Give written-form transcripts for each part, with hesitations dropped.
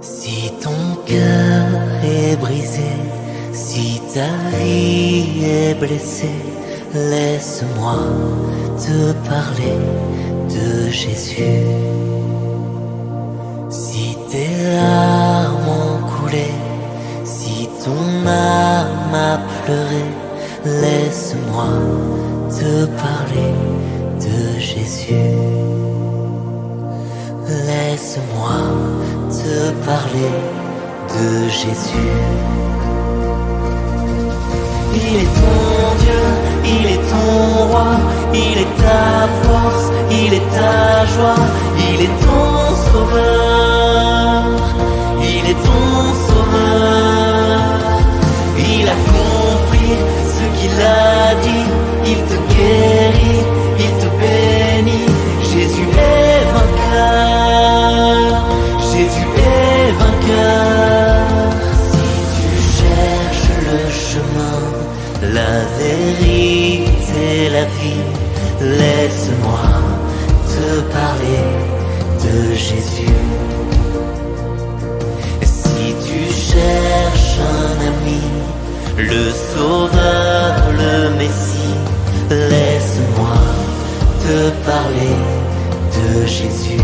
Si ton cœur est brisé, si ta vie est blessée, laisse-moi te parler de Jésus. Si tes larmes ont coulé, si ton âme a pleuré, laisse-moi te parler de Jésus. Laisse-moi te parler de Jésus. Il est ton Dieu, il est ton roi, il est ta force, il est ta joie, il est ton sauveur, il est ton sauveur. Il a compris ce qu'il a dit, il te guérit, il te bénit. Jésus est vainqueur, Jésus est vainqueur. Si tu cherches le chemin, la vérité, la vie, laisse-moi te parler de Jésus. Si tu cherches un ami, le Sauveur, le Messie, laisse-moi te parler de Jésus.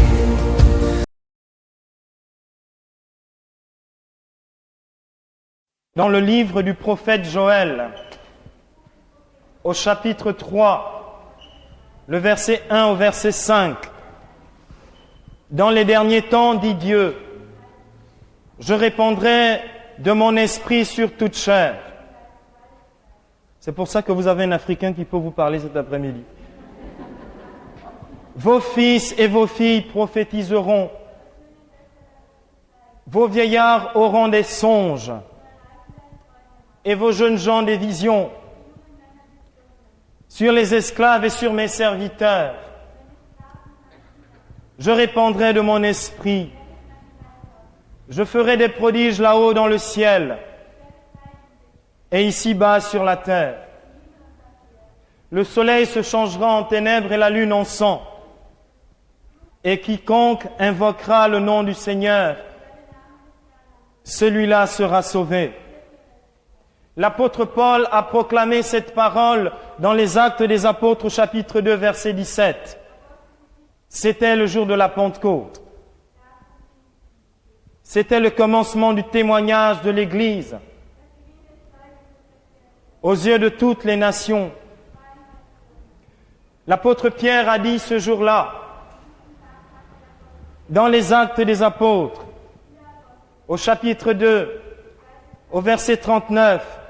Dans le livre du prophète Joël, au chapitre 3, le verset 1 au verset 5, dans les derniers temps, dit Dieu, je répandrai de mon esprit sur toute chair. C'est pour ça que vous avez un Africain qui peut vous parler cet après-midi. Vos fils et vos filles prophétiseront. Vos vieillards auront des songes. Et vos jeunes gens des visions. Sur les esclaves et sur mes serviteurs, je répandrai de mon esprit. Je ferai des prodiges là-haut dans le ciel et ici-bas sur la terre. Le soleil se changera en ténèbres et la lune en sang. Et quiconque invoquera le nom du Seigneur, celui-là sera sauvé. L'apôtre Paul a proclamé cette parole dans les Actes des Apôtres, chapitre 2, verset 17. C'était le jour de la Pentecôte. C'était le commencement du témoignage de l'Église aux yeux de toutes les nations. L'apôtre Pierre a dit ce jour-là, dans les Actes des Apôtres, au chapitre 2, au verset 39,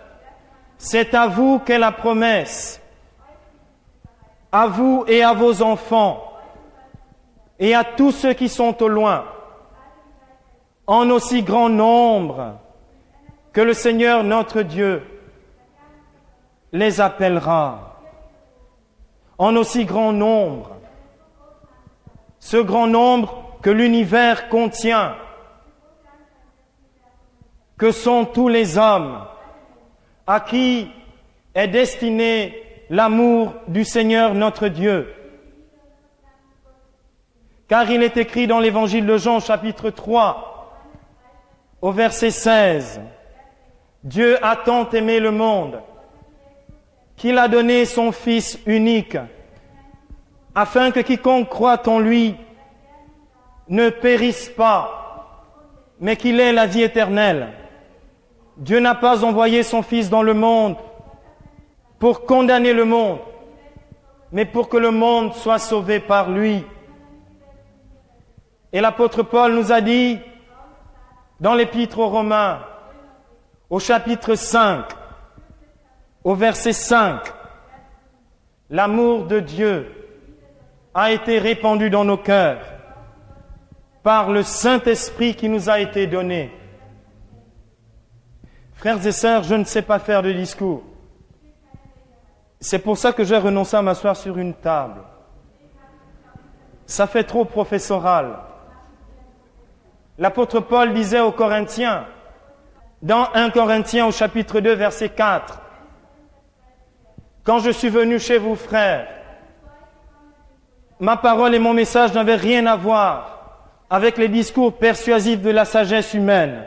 c'est à vous qu'est la promesse, à vous et à vos enfants, et à tous ceux qui sont au loin, en aussi grand nombre que le Seigneur notre Dieu les appellera. En aussi grand nombre, ce grand nombre que l'univers contient, que sont tous les hommes à qui est destiné l'amour du Seigneur notre Dieu. Car il est écrit dans l'évangile de Jean, chapitre 3, au verset 16, « Dieu a tant aimé le monde qu'il a donné son Fils unique, afin que quiconque croit en lui ne périsse pas, mais qu'il ait la vie éternelle. Dieu n'a pas envoyé son Fils dans le monde pour condamner le monde, mais pour que le monde soit sauvé par lui. » Et l'apôtre Paul nous a dit, dans l'Épître aux Romains, au chapitre 5, au verset 5, « L'amour de Dieu a été répandu dans nos cœurs par le Saint-Esprit qui nous a été donné. » Frères et sœurs, je ne sais pas faire de discours. C'est pour ça que j'ai renoncé à m'asseoir sur une table. Ça fait trop professoral. L'apôtre Paul disait aux Corinthiens, dans 1 Corinthiens au chapitre 2, verset 4, « Quand je suis venu chez vous, frères, ma parole et mon message n'avaient rien à voir avec les discours persuasifs de la sagesse humaine.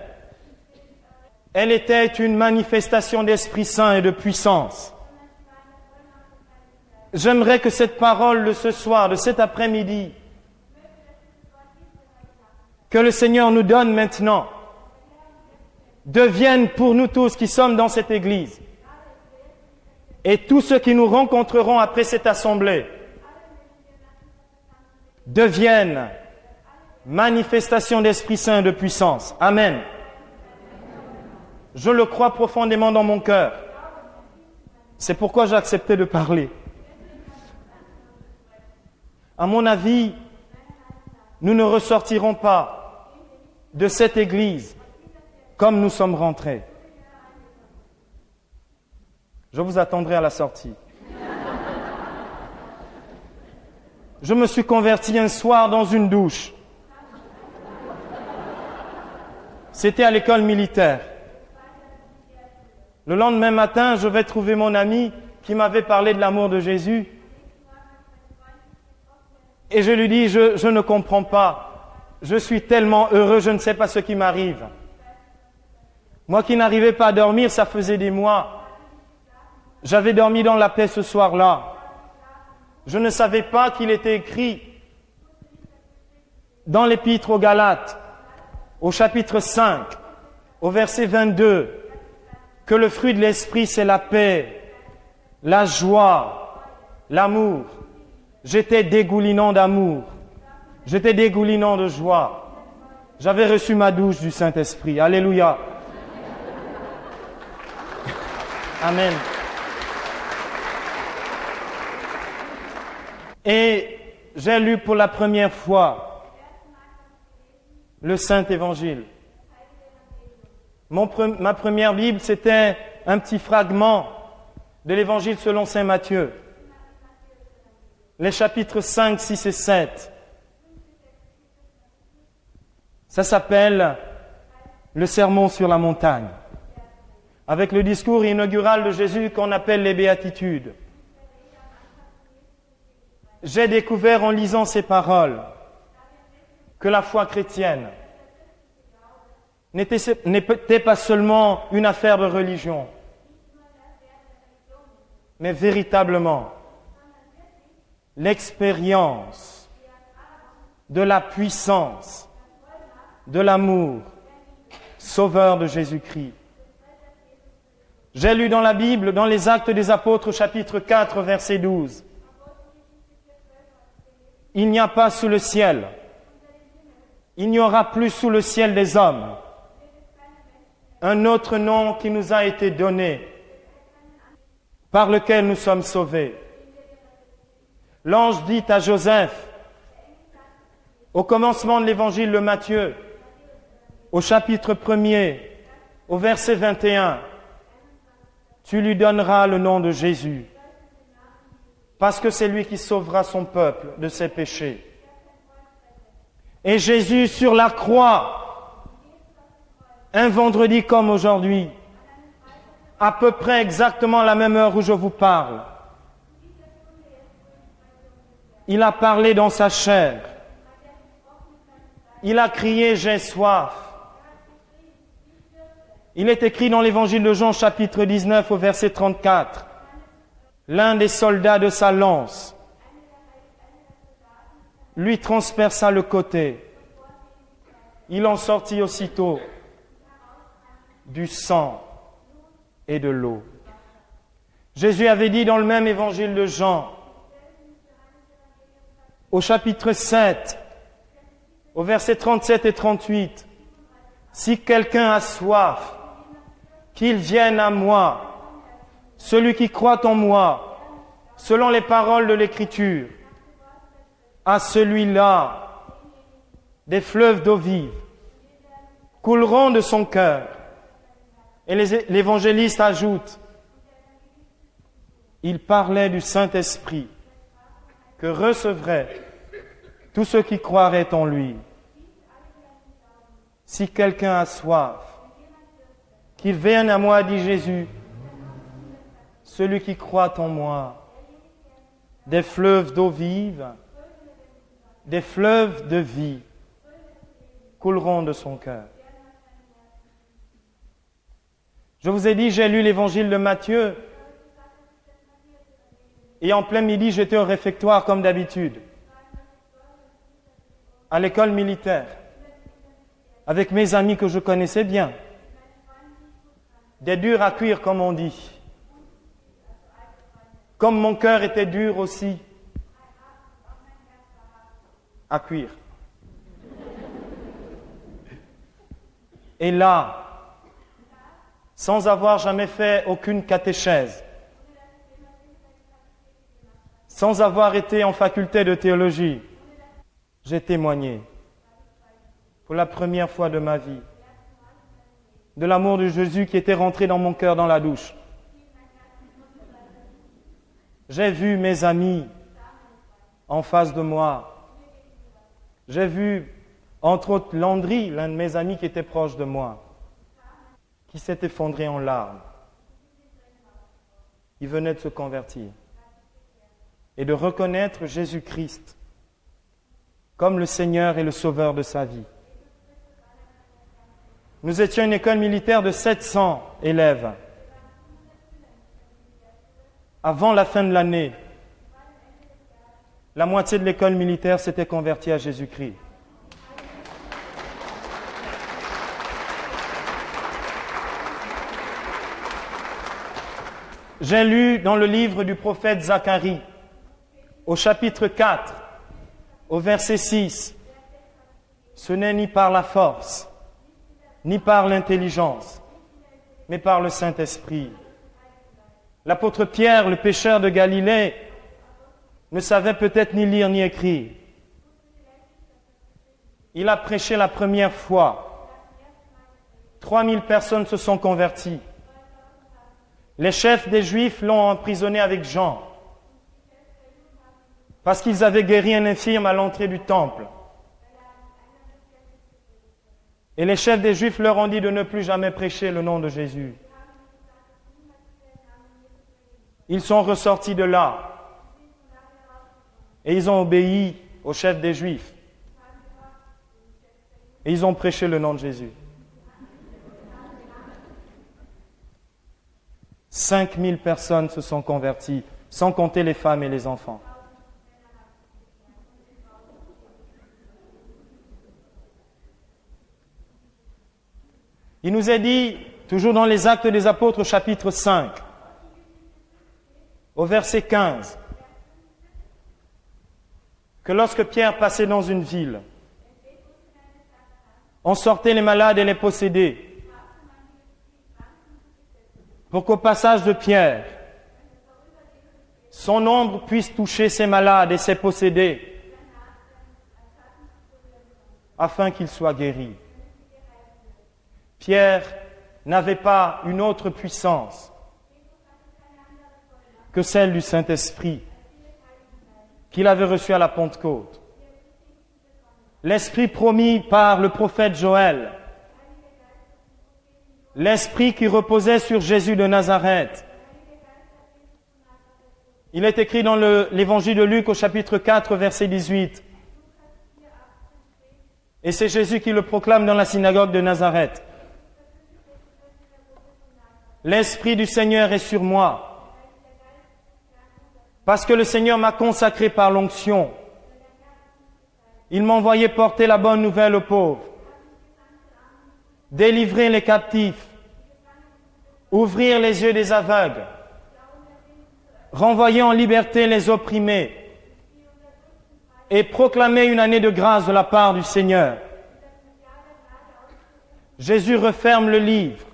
Elle était une manifestation d'Esprit Saint et de puissance. J'aimerais que cette parole de ce soir, de cet après-midi, que le Seigneur nous donne maintenant, devienne pour nous tous qui sommes dans cette église et tous ceux qui nous rencontreront après cette assemblée, deviennent manifestation d'Esprit Saint et de puissance. Amen. Je le crois profondément dans mon cœur. C'est pourquoi j'ai accepté de parler. À mon avis, nous ne ressortirons pas de cette église comme nous sommes rentrés. Je vous attendrai à la sortie. Je me suis converti un soir dans une douche. C'était à l'école militaire. Le lendemain matin, je vais trouver mon ami qui m'avait parlé de l'amour de Jésus. Et je lui dis, je ne comprends pas. Je suis tellement heureux, je ne sais pas ce qui m'arrive. Moi qui n'arrivais pas à dormir, ça faisait des mois. J'avais dormi dans la paix ce soir-là. Je ne savais pas qu'il était écrit dans l'Épître aux Galates, au chapitre 5, au verset 22, que le fruit de l'Esprit, c'est la paix, la joie, l'amour. J'étais dégoulinant d'amour. J'étais dégoulinant de joie. J'avais reçu ma douche du Saint-Esprit. Alléluia. Amen. Et j'ai lu pour la première fois le Saint-Évangile. Ma première Bible, c'était un petit fragment de l'Évangile selon Saint Matthieu. Les chapitres 5, 6 et 7. Ça s'appelle le Sermon sur la montagne, avec le discours inaugural de Jésus qu'on appelle les Béatitudes. J'ai découvert en lisant ces paroles que la foi chrétienne n'était pas seulement une affaire de religion, mais véritablement l'expérience de la puissance, de l'amour sauveur de Jésus-Christ. J'ai lu dans la Bible, dans les Actes des Apôtres, chapitre 4, verset 12. Il n'y a pas sous le ciel, il n'y aura plus sous le ciel des hommes un autre nom qui nous a été donné, par lequel nous sommes sauvés. L'ange dit à Joseph, au commencement de l'évangile de Matthieu, au chapitre 1er, au verset 21, tu lui donneras le nom de Jésus, parce que c'est lui qui sauvera son peuple de ses péchés. Et Jésus sur la croix, un vendredi comme aujourd'hui, à peu près exactement à la même heure où je vous parle, il a parlé dans sa chair. Il a crié « J'ai soif ». Il est écrit dans l'évangile de Jean, chapitre 19, au verset 34. L'un des soldats de sa lance lui transperça le côté. Il en sortit aussitôt du sang et de l'eau. Jésus avait dit dans le même évangile de Jean, au chapitre 7, au verset 37 et 38, « Si quelqu'un a soif, qu'il vienne à moi, celui qui croit en moi, selon les paroles de l'Écriture, à celui-là, des fleuves d'eau vive couleront de son cœur. » Et l'évangéliste ajoute, il parlait du Saint-Esprit que recevraient tous ceux qui croiraient en lui. Si quelqu'un a soif, qu'il vienne à moi, dit Jésus, celui qui croit en moi, des fleuves d'eau vive, des fleuves de vie couleront de son cœur. Je vous ai dit, j'ai lu l'évangile de Matthieu et en plein midi, j'étais au réfectoire comme d'habitude, à l'école militaire, avec mes amis que je connaissais bien, des durs à cuire comme on dit. Comme mon cœur était dur aussi à cuire. Et là, sans avoir jamais fait aucune catéchèse, sans avoir été en faculté de théologie, j'ai témoigné pour la première fois de ma vie de l'amour de Jésus qui était rentré dans mon cœur dans la douche. J'ai vu mes amis en face de moi. J'ai vu, entre autres, Landry, l'un de mes amis qui était proche de moi, qui s'est effondré en larmes. Il venait de se convertir et de reconnaître Jésus-Christ comme le Seigneur et le Sauveur de sa vie. Nous étions une école militaire de 700 élèves. Avant la fin de l'année, la moitié de l'école militaire s'était convertie à Jésus-Christ. J'ai lu dans le livre du prophète Zacharie, au chapitre 4, au verset 6, « Ce n'est ni par la force, ni par l'intelligence, mais par le Saint-Esprit. » L'apôtre Pierre, le pécheur de Galilée, ne savait peut-être ni lire ni écrire. Il a prêché la première fois. 3000 personnes se sont converties. Les chefs des Juifs l'ont emprisonné avec Jean parce qu'ils avaient guéri un infirme à l'entrée du temple. Et les chefs des Juifs leur ont dit de ne plus jamais prêcher le nom de Jésus. Ils sont ressortis de là et ils ont obéi aux chefs des Juifs. Et ils ont prêché le nom de Jésus. 5000 personnes se sont converties, sans compter les femmes et les enfants. Il nous est dit, toujours dans les Actes des Apôtres, chapitre 5, au verset 15, que lorsque Pierre passait dans une ville, on sortait les malades et les possédés, pour qu'au passage de Pierre, son ombre puisse toucher ces malades et ces possédés, afin qu'ils soient guéris. Pierre n'avait pas une autre puissance que celle du Saint-Esprit qu'il avait reçu à la Pentecôte. L'Esprit promis par le prophète Joël, l'Esprit qui reposait sur Jésus de Nazareth. Il est écrit dans l'Évangile de Luc au chapitre 4, verset 18. Et c'est Jésus qui le proclame dans la synagogue de Nazareth. L'Esprit du Seigneur est sur moi, parce que le Seigneur m'a consacré par l'onction. Il m'a envoyé porter la bonne nouvelle aux pauvres, délivrer les captifs, ouvrir les yeux des aveugles, renvoyer en liberté les opprimés et proclamer une année de grâce de la part du Seigneur. Jésus referme le livre,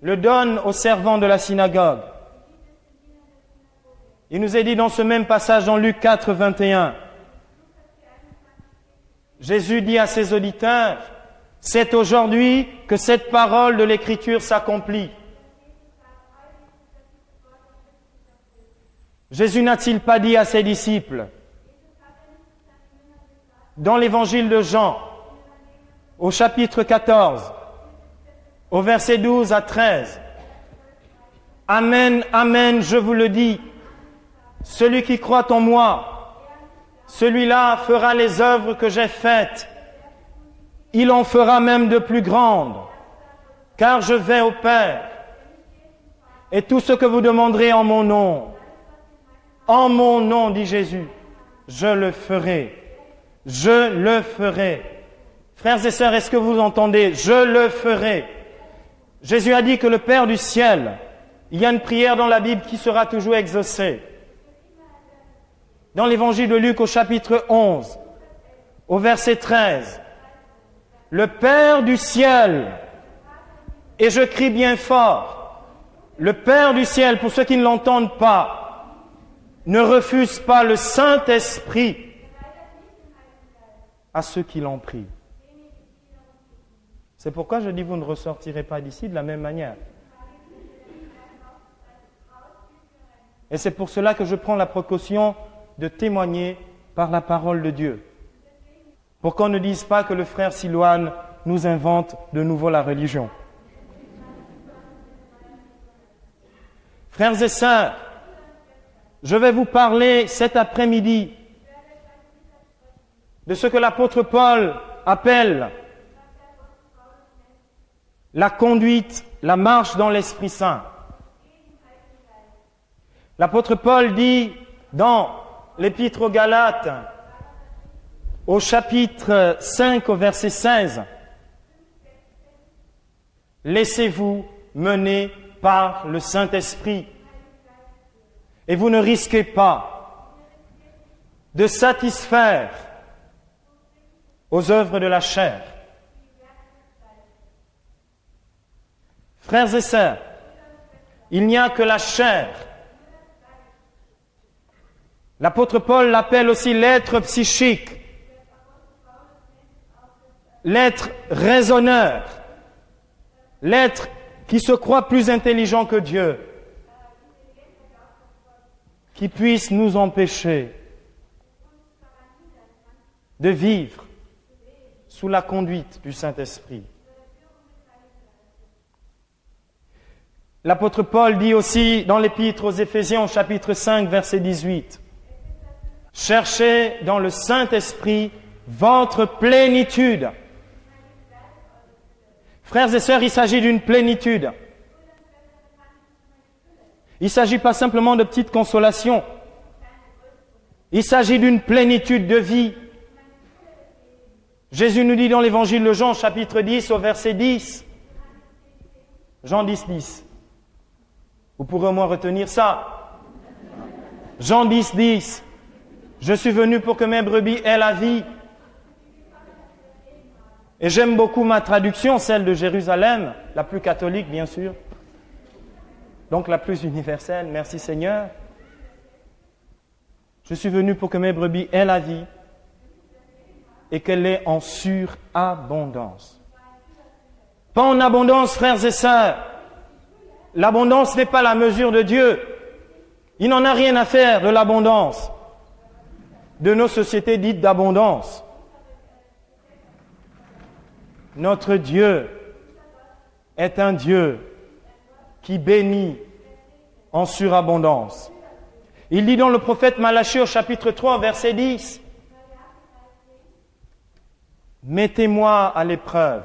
le donne aux servants de la synagogue. Il nous est dit dans ce même passage dans Luc 4, 21, Jésus dit à ses auditeurs, « C'est aujourd'hui que cette parole de l'Écriture s'accomplit. » Jésus n'a-t-il pas dit à ses disciples, dans l'Évangile de Jean, au chapitre 14, au verset 12 à 13, « Amen, amen, je vous le dis, celui qui croit en moi, celui-là fera les œuvres que j'ai faites, Il en fera même de plus grandes, car je vais au Père. Et tout ce que vous demanderez en mon nom, dit Jésus, je le ferai. Je le ferai. Frères et sœurs, est-ce que vous entendez? Je le ferai. Jésus a dit que le Père du ciel, il y a une prière dans la Bible qui sera toujours exaucée. Dans l'évangile de Luc au chapitre 11, au verset 13, le Père du ciel, et je crie bien fort, le Père du ciel, pour ceux qui ne l'entendent pas, ne refuse pas le Saint-Esprit à ceux qui l'ont pris. C'est pourquoi je dis vous ne ressortirez pas d'ici de la même manière. Et c'est pour cela que je prends la précaution de témoigner par la parole de Dieu. Pour qu'on ne dise pas que le frère Silouane nous invente de nouveau la religion. Frères et sœurs, je vais vous parler cet après-midi de ce que l'apôtre Paul appelle la conduite, la marche dans l'Esprit Saint. L'apôtre Paul dit dans l'Épître aux Galates, au chapitre 5, au verset 16, « Laissez-vous mener par le Saint-Esprit et vous ne risquez pas de satisfaire aux œuvres de la chair. » Frères et sœurs, il n'y a que la chair. L'apôtre Paul l'appelle aussi l'être psychique, l'être raisonneur, l'être qui se croit plus intelligent que Dieu, qui puisse nous empêcher de vivre sous la conduite du Saint-Esprit. L'apôtre Paul dit aussi dans l'Épître aux Éphésiens, chapitre 5, verset 18, « Cherchez dans le Saint-Esprit votre plénitude. » Frères et sœurs, il s'agit d'une plénitude. Il ne s'agit pas simplement de petites consolations. Il s'agit d'une plénitude de vie. Jésus nous dit dans l'évangile de Jean, chapitre 10, au verset 10, Jean 10, 10. Vous pourrez au moins retenir ça. Jean 10, 10. Je suis venu pour que mes brebis aient la vie. Et j'aime beaucoup ma traduction, celle de Jérusalem, la plus catholique bien sûr. Donc la plus universelle. Merci Seigneur. Je suis venu pour que mes brebis aient la vie et qu'elle l'ait en surabondance. Pas en abondance, frères et sœurs. L'abondance n'est pas la mesure de Dieu. Il n'en a rien à faire de l'abondance de nos sociétés dites d'abondance. Notre Dieu est un Dieu qui bénit en surabondance. Il dit dans le prophète Malachie au chapitre 3, verset 10, « Mettez-moi à l'épreuve. »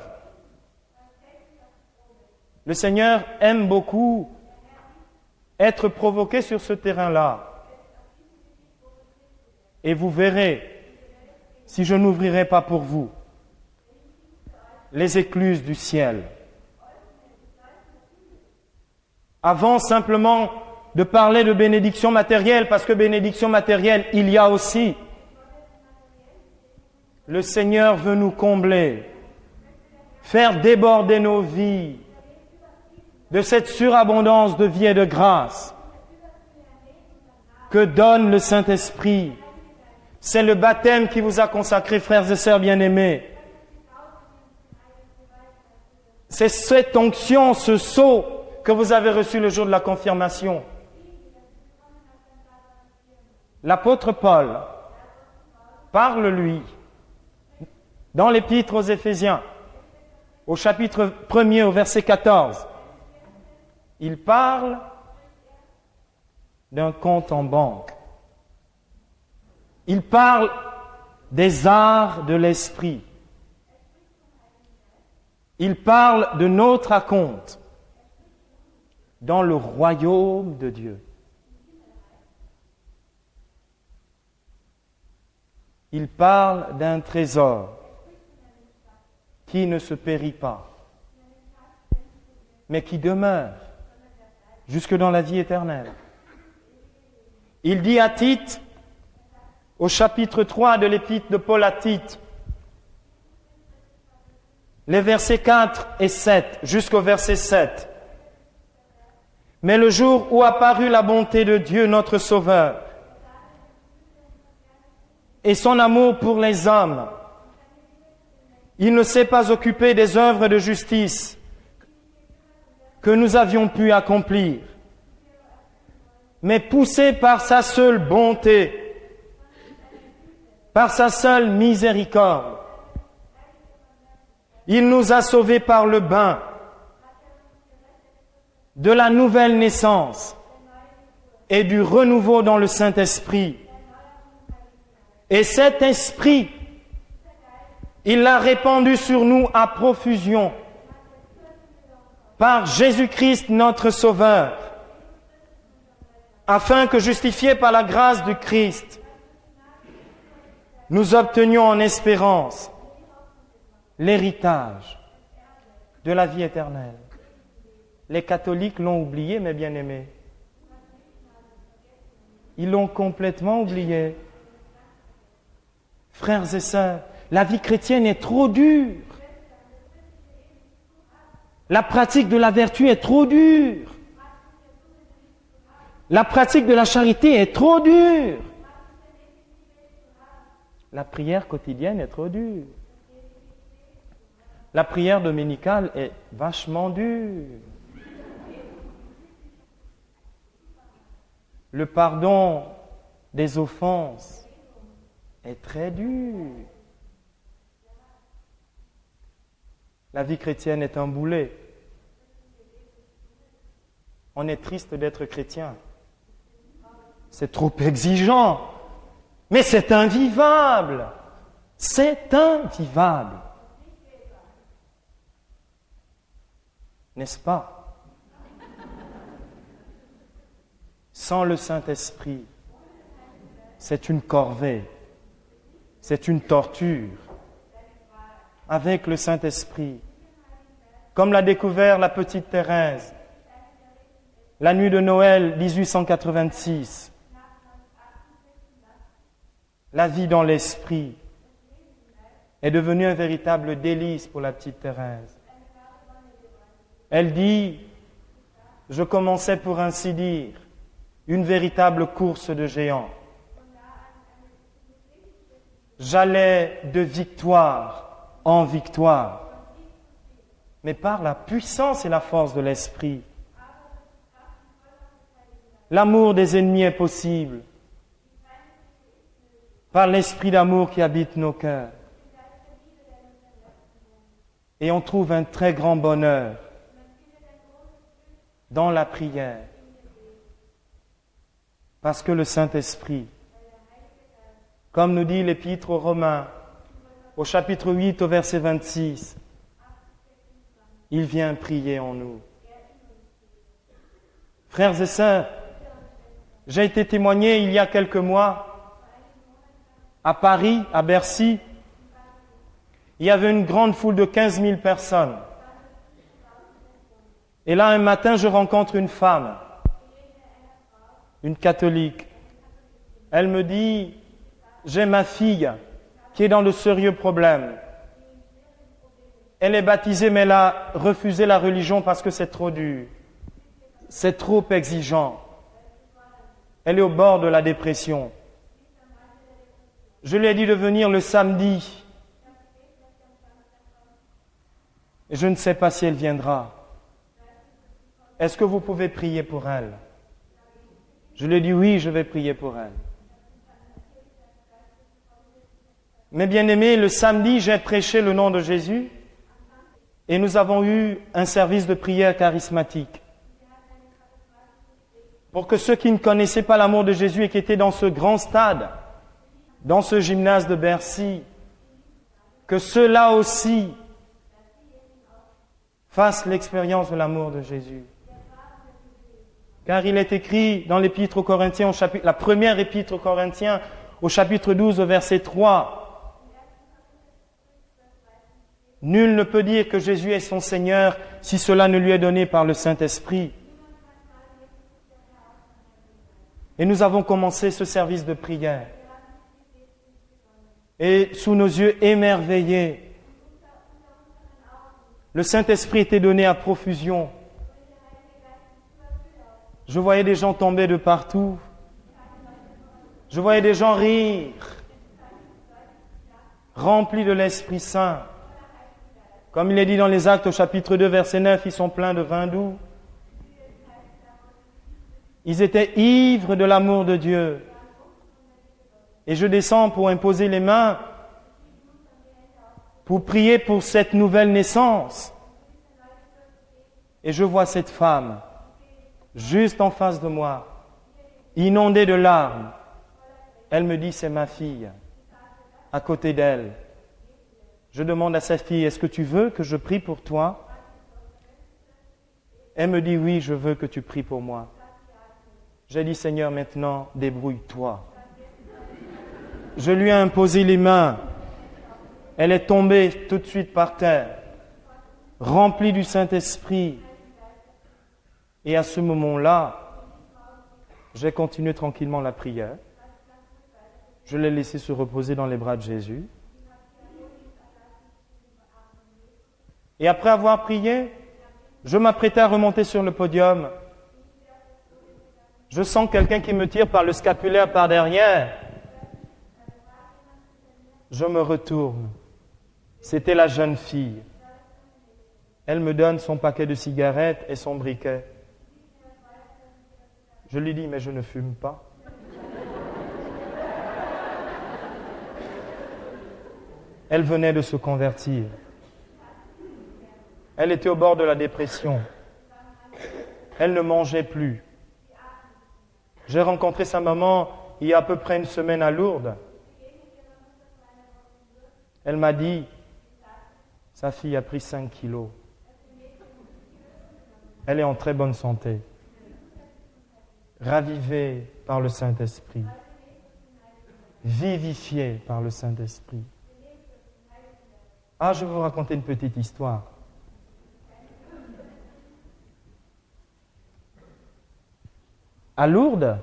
Le Seigneur aime beaucoup être provoqué sur ce terrain-là. Et vous verrez, si je n'ouvrirai pas pour vous les écluses du ciel. Avant simplement de parler de bénédiction matérielle, parce que bénédiction matérielle, il y a aussi. Le Seigneur veut nous combler, faire déborder nos vies de cette surabondance de vie et de grâce que donne le Saint-Esprit. C'est le baptême qui vous a consacré, frères et sœurs bien-aimés. C'est cette onction, ce sceau que vous avez reçu le jour de la confirmation. L'apôtre Paul parle, lui, dans l'Épître aux Éphésiens, au chapitre 1er, au verset 14. Il parle d'un compte en banque. Il parle des arts de l'esprit. Il parle de notre acompte dans le royaume de Dieu. Il parle d'un trésor qui ne se périt pas, mais qui demeure jusque dans la vie éternelle. Il dit à Tite, au chapitre 3 de l'épître de Paul à Tite, les versets 4 et 7, jusqu'au verset 7. Mais le jour où apparut la bonté de Dieu, notre Sauveur, et son amour pour les hommes, il ne s'est pas occupé des œuvres de justice que nous avions pu accomplir, mais poussé par sa seule bonté, par sa seule miséricorde, il nous a sauvés par le bain de la nouvelle naissance et du renouveau dans le Saint-Esprit. Et cet esprit, il l'a répandu sur nous à profusion par Jésus-Christ notre Sauveur, afin que, justifiés par la grâce du Christ, nous obtenions en espérance l'héritage de la vie éternelle. Les catholiques l'ont oublié, mes bien-aimés. Ils l'ont complètement oublié. Frères et sœurs, la vie chrétienne est trop dure. La pratique de la vertu est trop dure. La pratique de la charité est trop dure. La prière quotidienne est trop dure. La prière dominicale est vachement dure. Le pardon des offenses est très dur. La vie chrétienne est un boulet. On est triste d'être chrétien. C'est trop exigeant. Mais c'est invivable. C'est invivable. N'est-ce pas? Sans le Saint-Esprit, c'est une corvée, c'est une torture. Avec le Saint-Esprit, comme l'a découvert la petite Thérèse, la nuit de Noël 1886, la vie dans l'Esprit est devenue un véritable délice pour la petite Thérèse. Elle dit, je commençais pour ainsi dire une véritable course de géants. J'allais de victoire en victoire, mais par la puissance et la force de l'Esprit. L'amour des ennemis est possible par l'esprit d'amour qui habite nos cœurs. Et on trouve un très grand bonheur dans la prière, parce que le Saint-Esprit, comme nous dit l'Épître aux Romains, au chapitre 8, au verset 26, il vient prier en nous. Frères et sœurs, j'ai été témoigné il y a quelques mois à Paris, à Bercy. Il y avait une grande foule de 15 000 personnes. Et là, un matin, je rencontre une femme, une catholique. Elle me dit, j'ai ma fille qui est dans de sérieux problèmes. Elle est baptisée, mais elle a refusé la religion parce que c'est trop dur. C'est trop exigeant. Elle est au bord de la dépression. Je lui ai dit de venir le samedi. Et je ne sais pas si elle viendra. Est-ce que vous pouvez prier pour elle? Je lui ai dit oui, je vais prier pour elle. Mes bien-aimés, le samedi, j'ai prêché le nom de Jésus et nous avons eu un service de prière charismatique. Pour que ceux qui ne connaissaient pas l'amour de Jésus et qui étaient dans ce grand stade, dans ce gymnase de Bercy, que ceux-là aussi fasse l'expérience de l'amour de Jésus. Car il est écrit dans l'épître aux Corinthiens, la première épître aux Corinthiens, au chapitre 12, au verset 3, « Nul ne peut dire que Jésus est son Seigneur si cela ne lui est donné par le Saint-Esprit. » Et nous avons commencé ce service de prière. Et sous nos yeux émerveillés, le Saint-Esprit était donné à profusion. Je voyais des gens tomber de partout. Je voyais des gens rire, remplis de l'Esprit Saint. Comme il est dit dans les Actes au chapitre 2, verset 9, ils sont pleins de vin doux. Ils étaient ivres de l'amour de Dieu. Et je descends pour imposer les mains, pour prier pour cette nouvelle naissance. Et je vois cette femme, juste en face de moi, inondée de larmes. Elle me dit, c'est ma fille, à côté d'elle. Je demande à sa fille, est-ce que tu veux que je prie pour toi? Elle me dit, oui, je veux que tu pries pour moi. J'ai dit, Seigneur, maintenant, débrouille-toi. Je lui ai imposé les mains. Elle est tombée tout de suite par terre, remplie du Saint-Esprit. Et à ce moment-là, j'ai continué tranquillement la prière. Je l'ai laissée se reposer dans les bras de Jésus. Et après avoir prié, je m'apprêtais à remonter sur le podium. Je sens quelqu'un qui me tire par le scapulaire par derrière. Je me retourne. C'était la jeune fille. Elle me donne son paquet de cigarettes et son briquet. Je lui dis, mais je ne fume pas. Elle venait de se convertir. Elle était au bord de la dépression. Elle ne mangeait plus. J'ai rencontré sa maman il y a à peu près une semaine à Lourdes. Elle m'a dit, sa fille a pris 5 kilos. Elle est en très bonne santé. Ravivée par le Saint-Esprit. Vivifiée par le Saint-Esprit. Ah, je vais vous raconter une petite histoire. À Lourdes,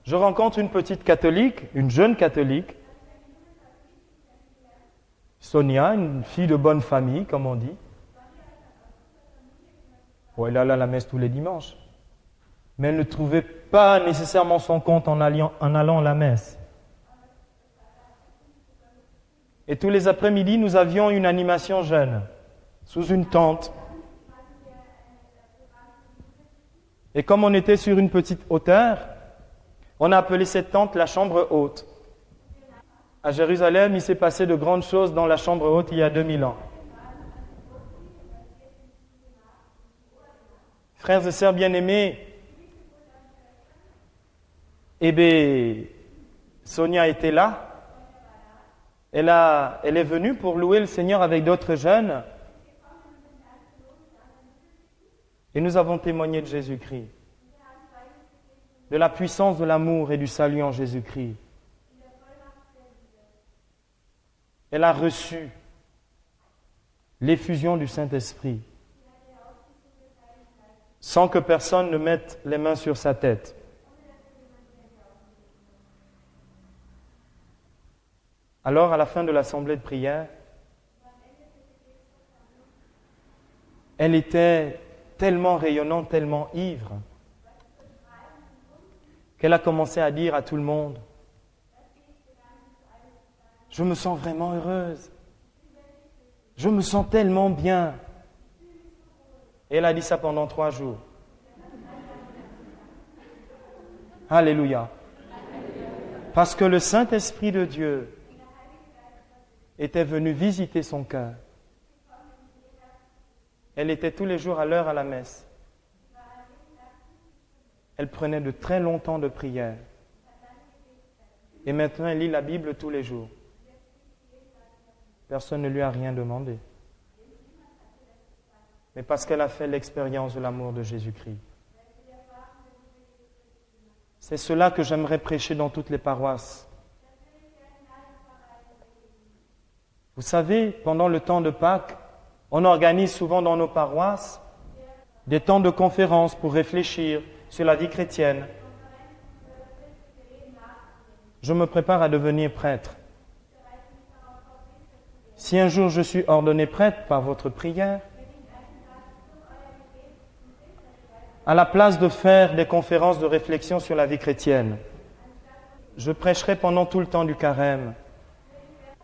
je rencontre une petite catholique, une jeune catholique, Sonia, une fille de bonne famille, comme on dit. Bon, elle allait à la messe tous les dimanches. Mais elle ne trouvait pas nécessairement son compte en allant à la messe. Et tous les après-midi, nous avions une animation jeune, sous une tente. Et comme on était sur une petite hauteur, on a appelé cette tente la chambre haute. À Jérusalem, il s'est passé de grandes choses dans la chambre haute il y a 2000 ans. Frères et sœurs bien-aimés, eh bien, Sonia était là. Elle est venue pour louer le Seigneur avec d'autres jeunes. Et nous avons témoigné de Jésus-Christ, de la puissance de l'amour et du salut en Jésus-Christ. Elle a reçu l'effusion du Saint-Esprit sans que personne ne mette les mains sur sa tête. Alors, à la fin de l'assemblée de prière, elle était tellement rayonnante, tellement ivre, qu'elle a commencé à dire à tout le monde, « Je me sens vraiment heureuse. Je me sens tellement bien. » Et elle a dit ça pendant 3 jours. Alléluia. Parce que le Saint-Esprit de Dieu était venu visiter son cœur. Elle était tous les jours à l'heure à la messe. Elle prenait de très longs temps de prière. Et maintenant, elle lit la Bible tous les jours. Personne ne lui a rien demandé. mais parce qu'elle a fait l'expérience de l'amour de Jésus-Christ. C'est cela que j'aimerais prêcher dans toutes les paroisses. Vous savez, pendant le temps de Pâques, on organise souvent dans nos paroisses des temps de conférences pour réfléchir sur la vie chrétienne. Je me prépare à devenir prêtre. Si un jour je suis ordonné prêtre par votre prière, à la place de faire des conférences de réflexion sur la vie chrétienne, je prêcherai pendant tout le temps du carême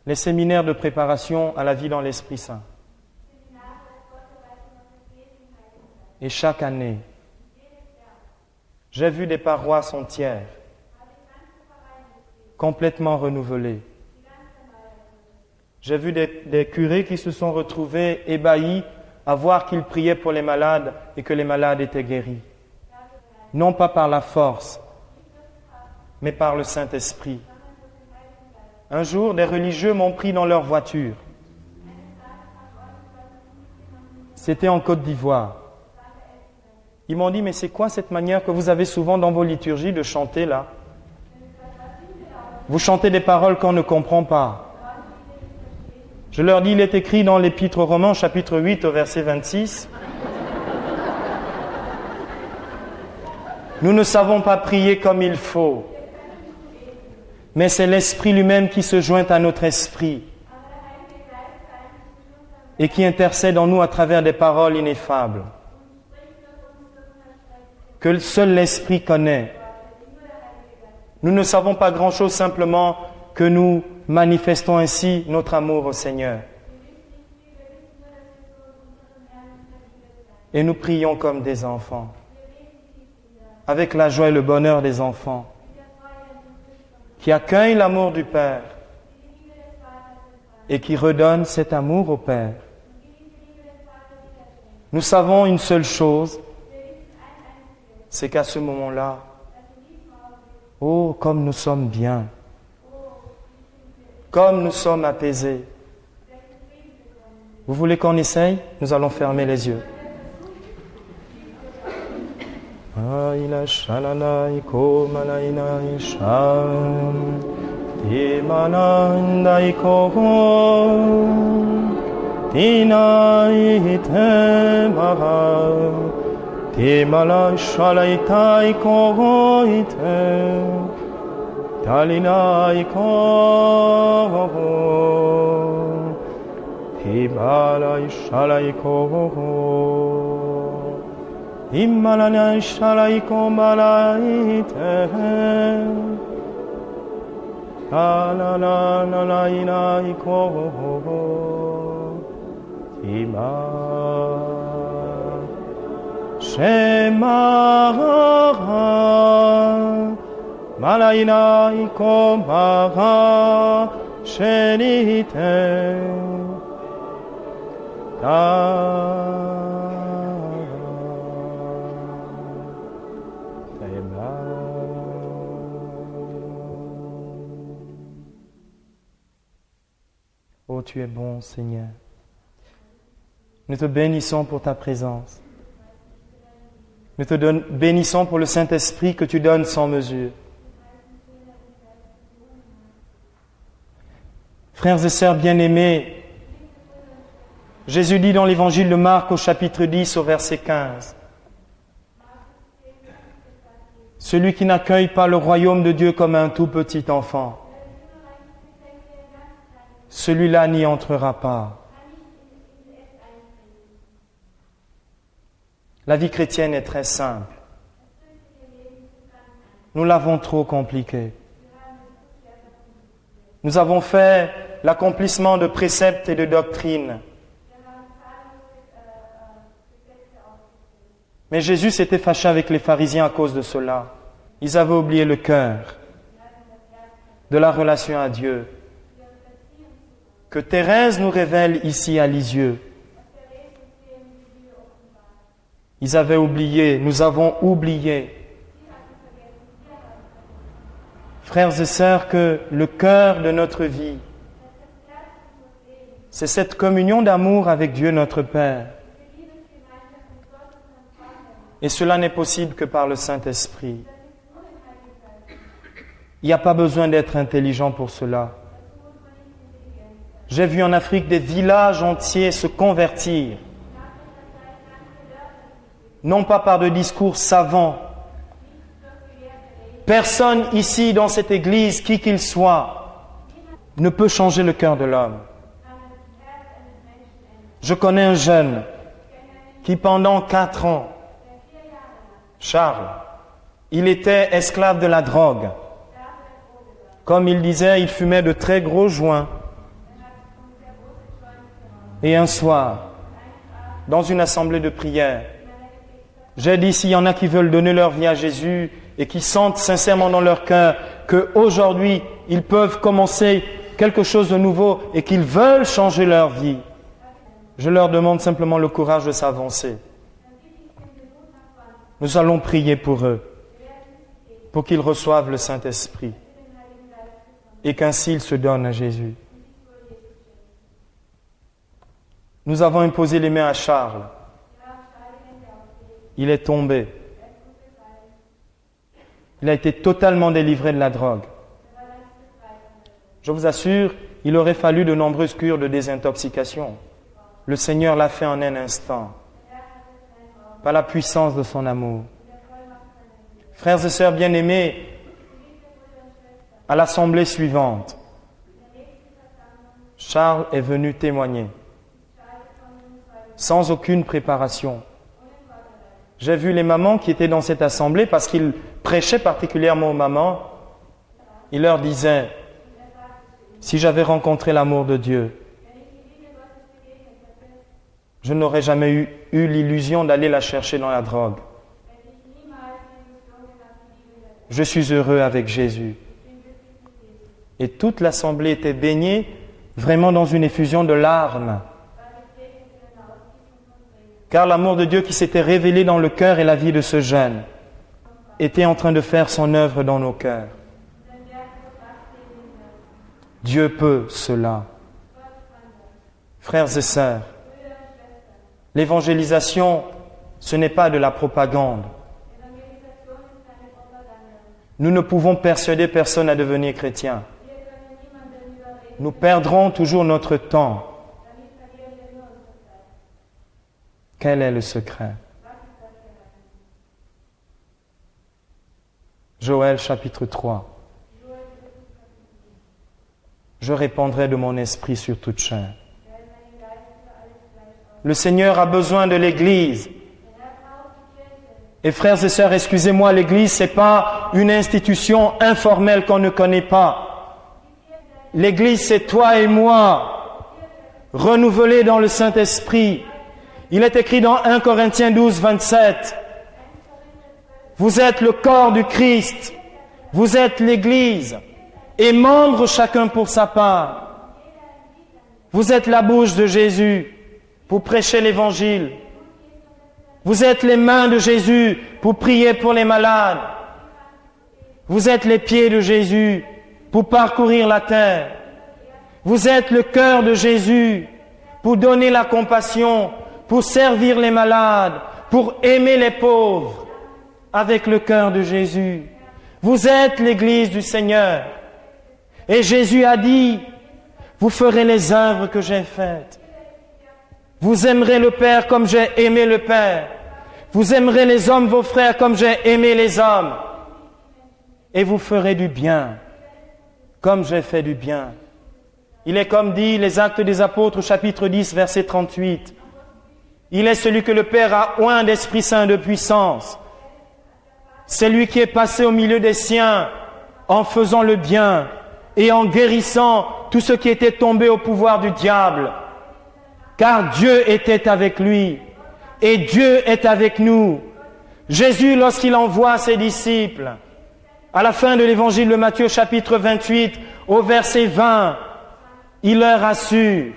les séminaires de préparation à la vie dans l'Esprit Saint. Et chaque année, j'ai vu des paroisses entières complètement renouvelées. J'ai vu des curés qui se sont retrouvés ébahis à voir qu'ils priaient pour les malades et que les malades étaient guéris. Non pas par la force, mais par le Saint-Esprit. Un jour, des religieux m'ont pris dans leur voiture. C'était en Côte d'Ivoire. Ils m'ont dit, mais c'est quoi cette manière que vous avez souvent dans vos liturgies de chanter là? Vous chantez des paroles qu'on ne comprend pas. Je leur dis, il est écrit dans l'Épître aux Romains, chapitre 8, au verset 26. Nous ne savons pas prier comme il faut, mais c'est l'Esprit lui-même qui se joint à notre esprit et qui intercède en nous à travers des paroles ineffables que seul l'Esprit connaît. Nous ne savons pas grand-chose, simplement que nous manifestons ainsi notre amour au Seigneur. Et nous prions comme des enfants, avec la joie et le bonheur des enfants, qui accueillent l'amour du Père et qui redonnent cet amour au Père. Nous savons une seule chose, c'est qu'à ce moment-là, oh, comme nous sommes bien, comme nous sommes apaisés. Vous voulez qu'on essaye? Nous allons fermer les yeux. Talinai ko Himalai shalai ko Himalai shalai ko malaite La la la la inai ko Hima Shema Malaina iko maha shenite Oh, tu es bon, Seigneur. Nous te bénissons pour ta présence. Nous te bénissons pour le Saint-Esprit que tu donnes sans mesure. Frères et sœurs bien-aimés, Jésus dit dans l'évangile de Marc au chapitre 10 au verset 15, « Celui qui n'accueille pas le royaume de Dieu comme un tout petit enfant, celui-là n'y entrera pas. » La vie chrétienne est très simple. Nous l'avons trop compliquée. Nous avons fait l'accomplissement de préceptes et de doctrines. Mais Jésus s'était fâché avec les pharisiens à cause de cela. Ils avaient oublié le cœur de la relation à Dieu, que Thérèse nous révèle ici à Lisieux. Ils avaient oublié, nous avons oublié. Frères et sœurs, que le cœur de notre vie, c'est cette communion d'amour avec Dieu notre Père. Et cela n'est possible que par le Saint-Esprit. Il n'y a pas besoin d'être intelligent pour cela. J'ai vu en Afrique des villages entiers se convertir. Non pas par de discours savants. Personne ici dans cette église, qui qu'il soit, ne peut changer le cœur de l'homme. Je connais un jeune qui pendant 4 ans, Charles, il était esclave de la drogue. Comme il disait, il fumait de très gros joints. Et un soir, dans une assemblée de prière, j'ai dit, s'il y en a qui veulent donner leur vie à Jésus et qui sentent sincèrement dans leur cœur qu'aujourd'hui, ils peuvent commencer quelque chose de nouveau et qu'ils veulent changer leur vie, je leur demande simplement le courage de s'avancer. Nous allons prier pour eux, pour qu'ils reçoivent le Saint-Esprit et qu'ainsi ils se donnent à Jésus. Nous avons imposé les mains à Charles. Il est tombé. Il a été totalement délivré de la drogue. Je vous assure, il aurait fallu de nombreuses cures de désintoxication. Le Seigneur l'a fait en un instant, par la puissance de son amour. Frères et sœurs bien-aimés, à l'assemblée suivante, Charles est venu témoigner, sans aucune préparation. J'ai vu les mamans qui étaient dans cette assemblée, parce qu'il prêchait particulièrement aux mamans. Il leur disait, si j'avais rencontré l'amour de Dieu, je n'aurais jamais eu l'illusion d'aller la chercher dans la drogue. Je suis heureux avec Jésus. Et toute l'assemblée était baignée vraiment dans une effusion de larmes. Car l'amour de Dieu qui s'était révélé dans le cœur et la vie de ce jeune était en train de faire son œuvre dans nos cœurs. Dieu peut cela. Frères et sœurs, l'évangélisation, ce n'est pas de la propagande. Nous ne pouvons persuader personne à devenir chrétien. Nous perdrons toujours notre temps. Quel est le secret? Joël chapitre 3. Je répandrai de mon esprit sur toute chair. Le Seigneur a besoin de l'Église. Et frères et sœurs, excusez-moi, l'Église, ce n'est pas une institution informelle qu'on ne connaît pas. L'Église, c'est toi et moi, renouvelés dans le Saint-Esprit. Il est écrit dans 1 Corinthiens 12, 27. Vous êtes le corps du Christ, vous êtes l'Église, et membres chacun pour sa part. Vous êtes la bouche de Jésus pour prêcher l'Évangile. Vous êtes les mains de Jésus pour prier pour les malades. Vous êtes les pieds de Jésus pour parcourir la terre. Vous êtes le cœur de Jésus pour donner la compassion, pour servir les malades, pour aimer les pauvres avec le cœur de Jésus. Vous êtes l'Église du Seigneur. Et Jésus a dit, vous ferez les œuvres que j'ai faites. Vous aimerez le Père comme j'ai aimé le Père. Vous aimerez les hommes, vos frères, comme j'ai aimé les hommes. Et vous ferez du bien, comme j'ai fait du bien. Il est comme dit les Actes des Apôtres, chapitre 10, verset 38. Il est celui que le Père a oint d'Esprit Saint de puissance. C'est lui qui est passé au milieu des siens en faisant le bien et en guérissant tous ceux qui étaient tombés au pouvoir du diable. Car Dieu était avec lui et Dieu est avec nous. Jésus, lorsqu'il envoie ses disciples, à la fin de l'évangile de Matthieu, chapitre 28, au verset 20, il leur assure,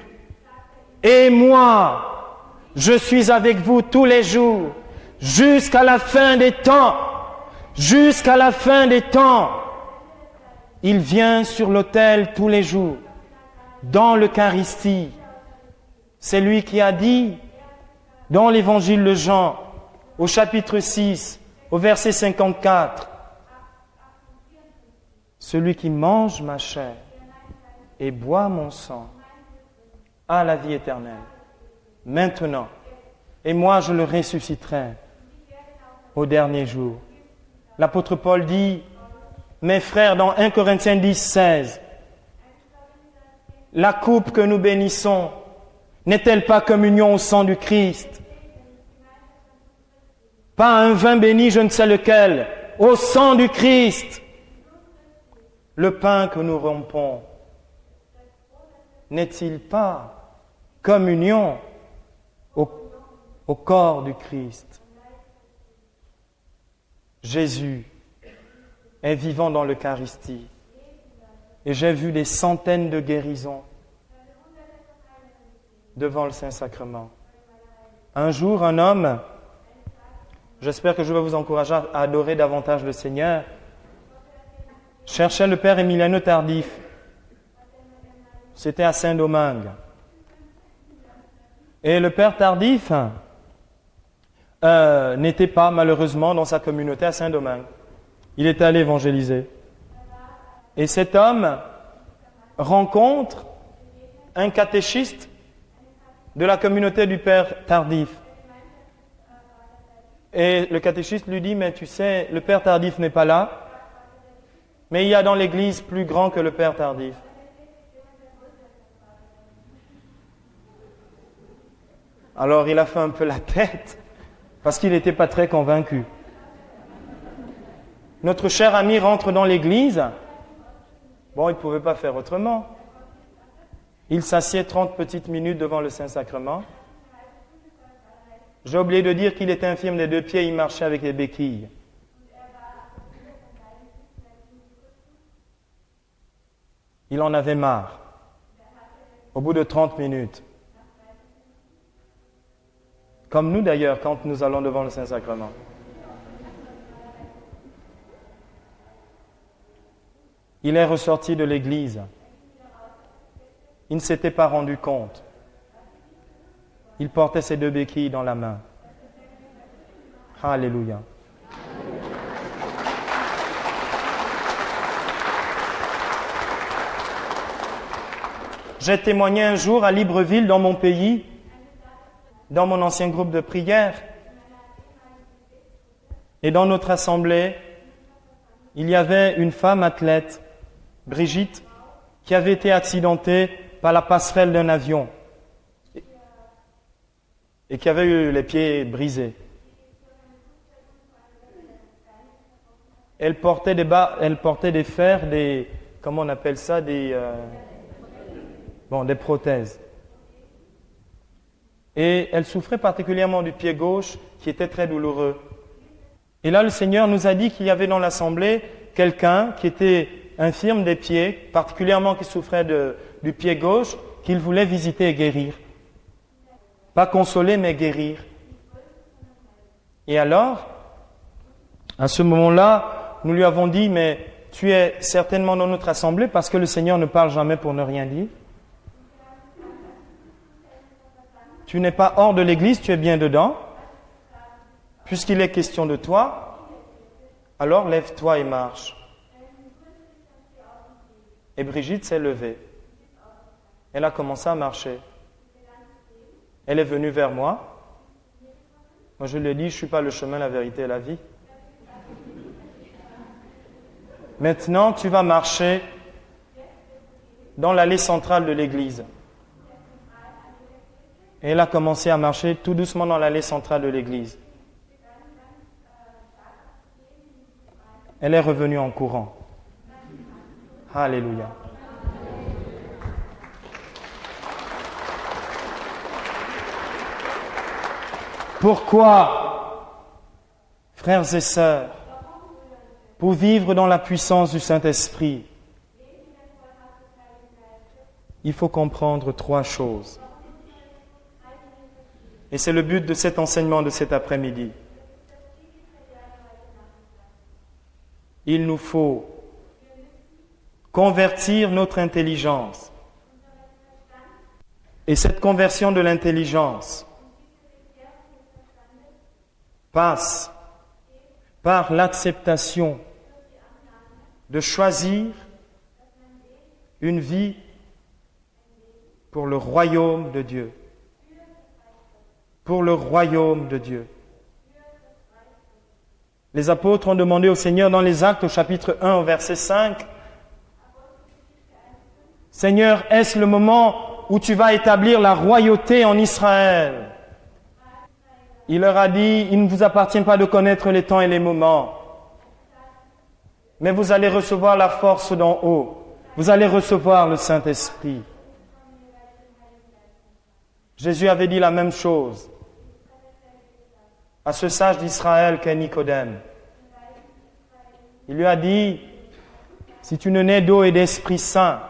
« Et moi, je suis avec vous tous les jours, jusqu'à la fin des temps. » Jusqu'à la fin des temps. Il vient sur l'autel tous les jours, dans l'Eucharistie. C'est lui qui a dit, dans l'évangile de Jean, au chapitre 6, au verset 54. Celui qui mange ma chair et boit mon sang a la vie éternelle. Maintenant. Et moi, je le ressusciterai au dernier jour. L'apôtre Paul dit, mes frères, dans 1 Corinthiens 10, 16, la coupe que nous bénissons n'est-elle pas communion au sang du Christ? Pas un vin béni, je ne sais lequel, au sang du Christ. Le pain que nous rompons n'est-il pas communion au corps du Christ? Jésus est vivant dans l'Eucharistie. Et j'ai vu des centaines de guérisons devant le Saint-Sacrement. Un jour, un homme, j'espère que je vais vous encourager à adorer davantage le Seigneur, cherchait le Père Emiliano Tardif. C'était à Saint-Domingue. Et le Père Tardif n'était pas malheureusement dans sa communauté à Saint-Domingue. Il était allé évangéliser. Et cet homme rencontre un catéchiste de la communauté du Père Tardif. Et le catéchiste lui dit, mais tu sais, le Père Tardif n'est pas là, mais il y a dans l'église plus grand que le Père Tardif. Alors il a fait un peu la tête, parce qu'il n'était pas très convaincu. Notre cher ami rentre dans l'église. Bon, il ne pouvait pas faire autrement. Il s'assied 30 petites minutes devant le Saint-Sacrement. J'ai oublié de dire qu'il était infirme des 2 pieds, il marchait avec des béquilles. Il en avait marre. Au bout de 30 minutes. Comme nous d'ailleurs, quand nous allons devant le Saint-Sacrement. Il est ressorti de l'église. Il ne s'était pas rendu compte. Il portait ses 2 béquilles dans la main. Alléluia. J'ai témoigné un jour à Libreville, dans mon pays, dans mon ancien groupe de prière. Et dans notre assemblée, il y avait une femme athlète, Brigitte, qui avait été accidentée par la passerelle d'un avion et qui avait eu les pieds brisés. Elle portait des fers, comment on appelle ça, des prothèses. Et elle souffrait particulièrement du pied gauche qui était très douloureux. Et là, le Seigneur nous a dit qu'il y avait dans l'assemblée quelqu'un qui était infirme des pieds, particulièrement qui souffrait du pied gauche, qu'il voulait visiter et guérir. Pas consoler, mais guérir. Et alors, à ce moment-là, nous lui avons dit, mais tu es certainement dans notre assemblée parce que le Seigneur ne parle jamais pour ne rien dire. Tu n'es pas hors de l'église, tu es bien dedans. Puisqu'il est question de toi, alors lève-toi et marche. Et Brigitte s'est levée. Elle a commencé à marcher. Elle est venue vers moi. Moi, je lui ai dit, je ne suis pas le chemin, la vérité et la vie. Maintenant, tu vas marcher dans l'allée centrale de l'église. Et elle a commencé à marcher tout doucement dans l'allée centrale de l'église. Elle est revenue en courant. Alléluia. Pourquoi, frères et sœurs, pour vivre dans la puissance du Saint-Esprit, il faut comprendre 3 choses. Et c'est le but de cet enseignement de cet après-midi. Il nous faut convertir notre intelligence. Et cette conversion de l'intelligence passe par l'acceptation de choisir une vie pour le royaume de Dieu. Pour le royaume de Dieu. Les apôtres ont demandé au Seigneur dans les Actes au chapitre 1 au verset 5, « Seigneur, est-ce le moment où tu vas établir la royauté en Israël ?» Il leur a dit, « Il ne vous appartient pas de connaître les temps et les moments, mais vous allez recevoir la force d'en haut. Vous allez recevoir le Saint-Esprit. » Jésus avait dit la même chose à ce sage d'Israël qu'est Nicodème. Il lui a dit, si tu ne nais d'eau et d'Esprit Saint,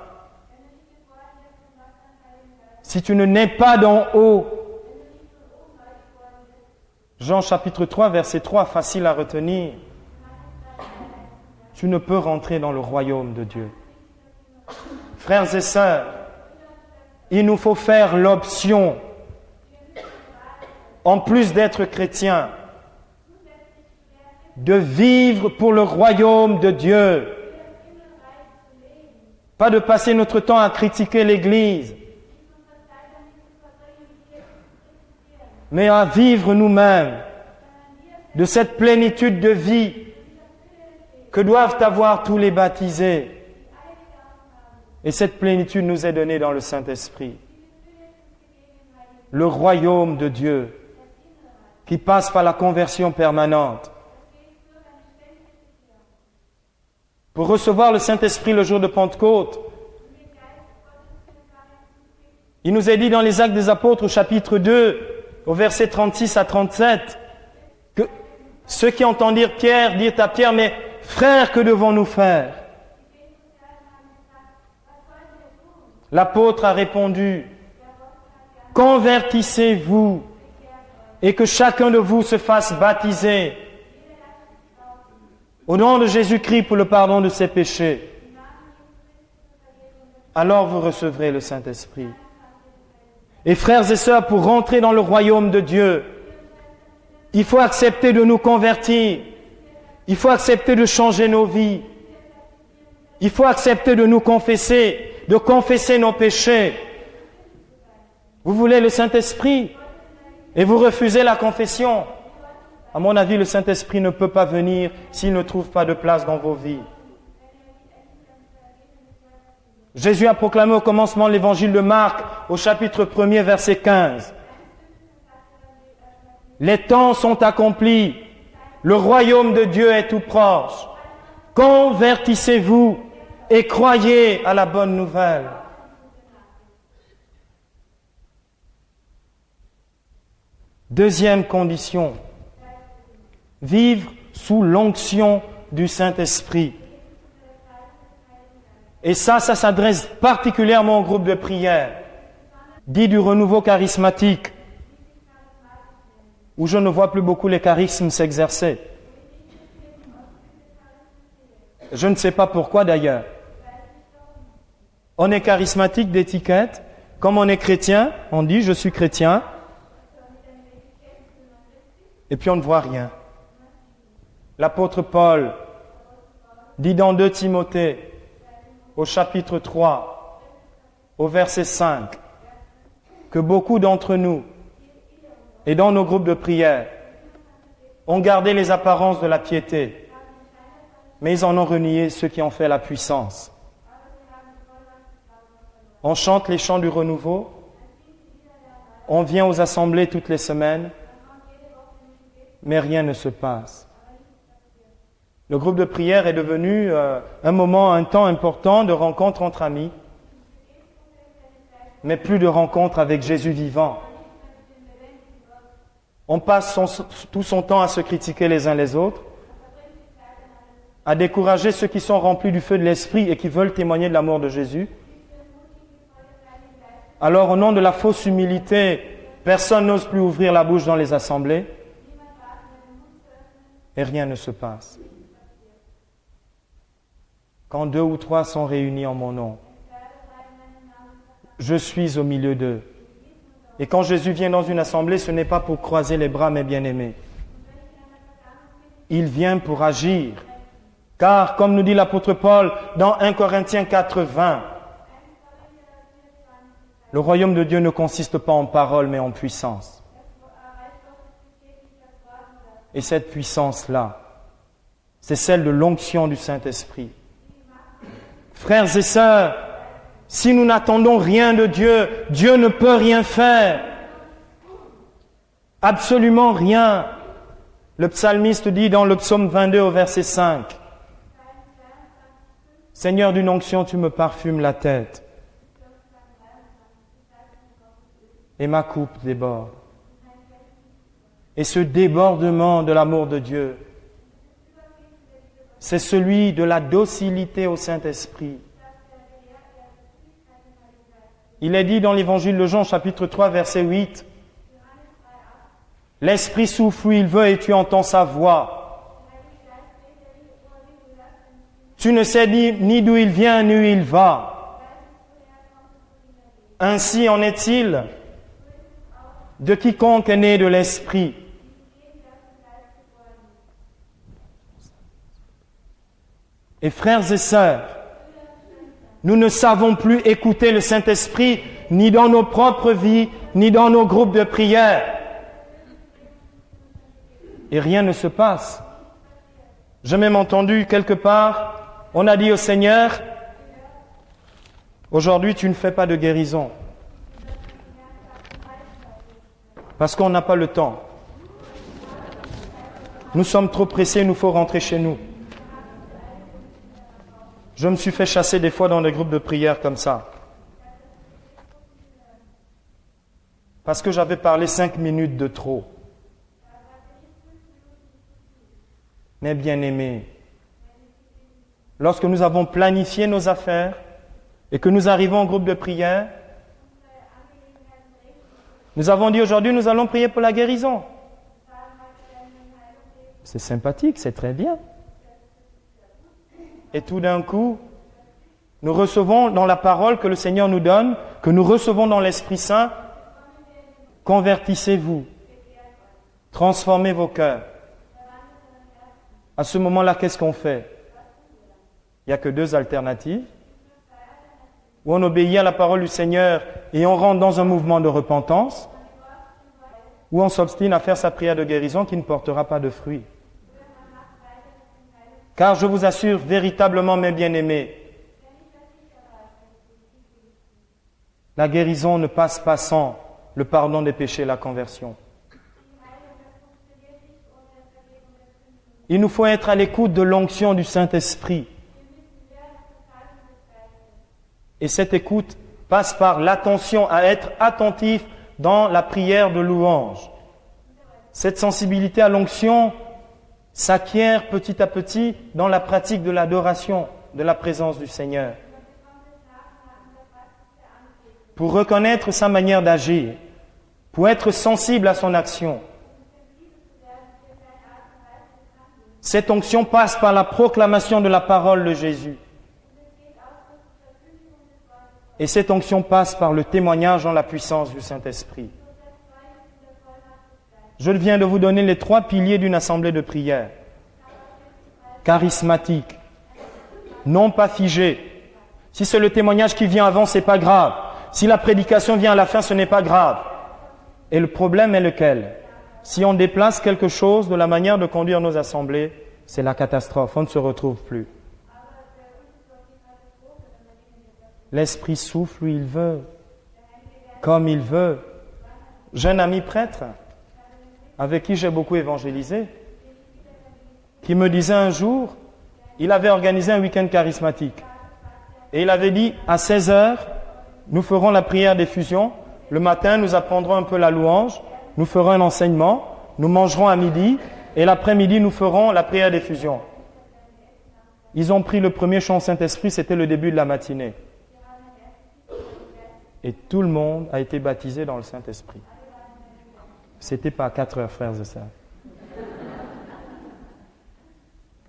si tu ne nais pas d'en haut, Jean chapitre 3, verset 3, facile à retenir, tu ne peux rentrer dans le royaume de Dieu. Frères et sœurs, il nous faut faire l'option, en plus d'être chrétiens, de vivre pour le royaume de Dieu. Pas de passer notre temps à critiquer l'Église, mais à vivre nous-mêmes de cette plénitude de vie que doivent avoir tous les baptisés. Et cette plénitude nous est donnée dans le Saint-Esprit. Le royaume de Dieu qui passe par la conversion permanente. Pour recevoir le Saint-Esprit le jour de Pentecôte, il nous est dit dans les Actes des Apôtres au chapitre 2, au verset 36 à 37, que ceux qui entendirent Pierre dirent à Pierre, « Mais frère, que devons-nous faire ?» L'apôtre a répondu, « Convertissez-vous et que chacun de vous se fasse baptiser au nom de Jésus-Christ pour le pardon de ses péchés. Alors vous recevrez le Saint-Esprit. » Et frères et sœurs, pour rentrer dans le royaume de Dieu, il faut accepter de nous convertir. Il faut accepter de changer nos vies. Il faut accepter de nous confesser, de confesser nos péchés. Vous voulez le Saint-Esprit et vous refusez la confession. À mon avis, le Saint-Esprit ne peut pas venir s'il ne trouve pas de place dans vos vies. Jésus a proclamé au commencement l'évangile de Marc, au chapitre 1er, verset 15. Les temps sont accomplis, le royaume de Dieu est tout proche. Convertissez-vous et croyez à la bonne nouvelle. Deuxième condition, vivre sous l'onction du Saint-Esprit. Et ça s'adresse particulièrement au groupe de prière, dit du renouveau charismatique, où je ne vois plus beaucoup les charismes s'exercer. Je ne sais pas pourquoi d'ailleurs. On est charismatique d'étiquette, comme on est chrétien, on dit « je suis chrétien », et puis on ne voit rien. L'apôtre Paul dit dans 2 Timothée, au chapitre 3, au verset 5, que beaucoup d'entre nous, et dans nos groupes de prière, ont gardé les apparences de la piété, mais ils en ont renié ceux qui en fait la puissance. On chante les chants du renouveau, on vient aux assemblées toutes les semaines, mais rien ne se passe. Le groupe de prière est devenu un temps important de rencontre entre amis, mais plus de rencontre avec Jésus vivant. On passe tout son temps à se critiquer les uns les autres, à décourager ceux qui sont remplis du feu de l'Esprit et qui veulent témoigner de l'amour de Jésus. Alors, au nom de la fausse humilité, personne n'ose plus ouvrir la bouche dans les assemblées et rien ne se passe. Quand 2 ou 3 sont réunis en mon nom, je suis au milieu d'eux. Et quand Jésus vient dans une assemblée, ce n'est pas pour croiser les bras, mes bien-aimés. il vient pour agir. Car, comme nous dit l'apôtre Paul dans 1 Corinthiens 4:20, le royaume de Dieu ne consiste pas en paroles, mais en puissance. Et cette puissance-là, c'est celle de l'onction du Saint-Esprit. Frères et sœurs, si nous n'attendons rien de Dieu, Dieu ne peut rien faire. Absolument rien. Le psalmiste dit dans le psaume 22 au verset 5, « Seigneur, d'une onction, tu me parfumes la tête. Et ma coupe déborde. » Et ce débordement de l'amour de Dieu, c'est celui de la docilité au Saint-Esprit. Il est dit dans l'évangile de Jean, chapitre 3, verset 8, « L'Esprit souffle où il veut et tu entends sa voix. Tu ne sais ni d'où il vient ni où il va. Ainsi en est-il de quiconque est né de l'Esprit. » Et frères et sœurs, nous ne savons plus écouter le Saint-Esprit ni dans nos propres vies, ni dans nos groupes de prière. Et rien ne se passe. J'ai même entendu quelque part, on a dit au Seigneur, aujourd'hui tu ne fais pas de guérison. Parce qu'on n'a pas le temps. Nous sommes trop pressés, il nous faut rentrer chez nous. Je me suis fait chasser des fois dans des groupes de prière comme ça. Parce que j'avais parlé 5 minutes de trop. Mais bien aimés, lorsque nous avons planifié nos affaires et que nous arrivons en groupe de prière, nous avons dit aujourd'hui nous allons prier pour la guérison. C'est sympathique, c'est très bien. Et tout d'un coup, nous recevons dans la parole que le Seigneur nous donne, que nous recevons dans l'Esprit Saint, convertissez-vous, transformez vos cœurs. À ce moment-là, qu'est-ce qu'on fait? Il n'y a que 2 alternatives. Ou on obéit à la parole du Seigneur et on rentre dans un mouvement de repentance, ou on s'obstine à faire sa prière de guérison qui ne portera pas de fruits. Car je vous assure véritablement, mes bien-aimés, la guérison ne passe pas sans le pardon des péchés et la conversion. Il nous faut être à l'écoute de l'onction du Saint-Esprit. Et cette écoute passe par l'attention, à être attentif dans la prière de louange. Cette sensibilité à l'onction s'acquiert petit à petit dans la pratique de l'adoration, de la présence du Seigneur. Pour reconnaître sa manière d'agir, pour être sensible à son action. Cette onction passe par la proclamation de la parole de Jésus. Et cette onction passe par le témoignage en la puissance du Saint-Esprit. Je viens de vous donner les 3 piliers d'une assemblée de prière. Charismatique, non pas figé. Si c'est le témoignage qui vient avant, c'est pas grave. Si la prédication vient à la fin, ce n'est pas grave. Et le problème est lequel? Si on déplace quelque chose de la manière de conduire nos assemblées, c'est la catastrophe, on ne se retrouve plus. L'Esprit souffle où il veut, comme il veut. J'ai un ami prêtre avec qui j'ai beaucoup évangélisé, qui me disait un jour, il avait organisé un week-end charismatique. Et il avait dit, à 16h, nous ferons la prière d'effusion. Le matin, nous apprendrons un peu la louange. Nous ferons un enseignement. Nous mangerons à midi. Et l'après-midi, nous ferons la prière d'effusion. Ils ont pris le premier chant au Saint-Esprit, c'était le début de la matinée. Et tout le monde a été baptisé dans le Saint-Esprit. C'était pas à 4 heures, frères et sœurs.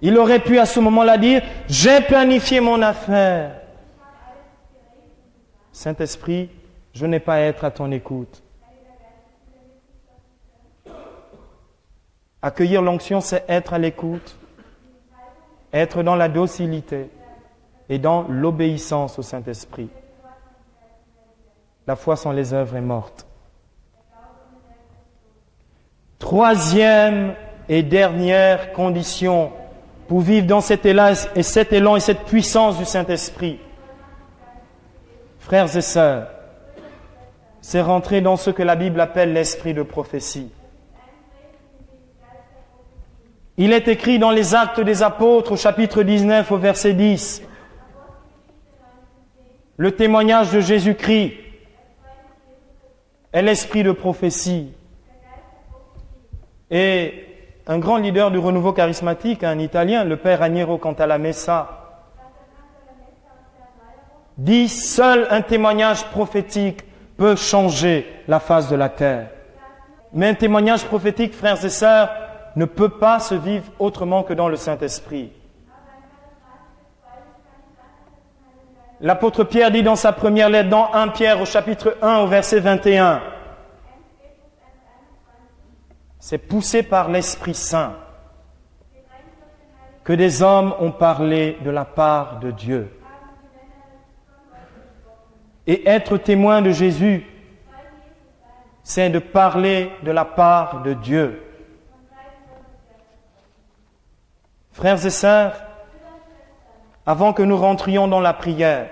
Il aurait pu à ce moment-là dire, j'ai planifié mon affaire. Saint-Esprit, je n'ai pas à être à ton écoute. Accueillir l'onction, c'est être à l'écoute, être dans la docilité et dans l'obéissance au Saint-Esprit. La foi sans les œuvres est morte. Troisième et dernière condition pour vivre dans cet élan et cette puissance du Saint-Esprit. Frères et sœurs, c'est rentrer dans ce que la Bible appelle l'esprit de prophétie. Il est écrit dans les Actes des Apôtres, au chapitre 19, au verset 10, le témoignage de Jésus-Christ est l'esprit de prophétie. Et un grand leader du renouveau charismatique, un Italien, le père Raniero Cantalamessa, dit « Seul un témoignage prophétique peut changer la face de la terre. » Mais un témoignage prophétique, frères et sœurs, ne peut pas se vivre autrement que dans le Saint-Esprit. L'apôtre Pierre dit dans sa première lettre, dans 1 Pierre au chapitre 1 au verset 21, c'est poussé par l'Esprit Saint que des hommes ont parlé de la part de Dieu. Et être témoin de Jésus, c'est de parler de la part de Dieu. Frères et sœurs, avant que nous rentrions dans la prière,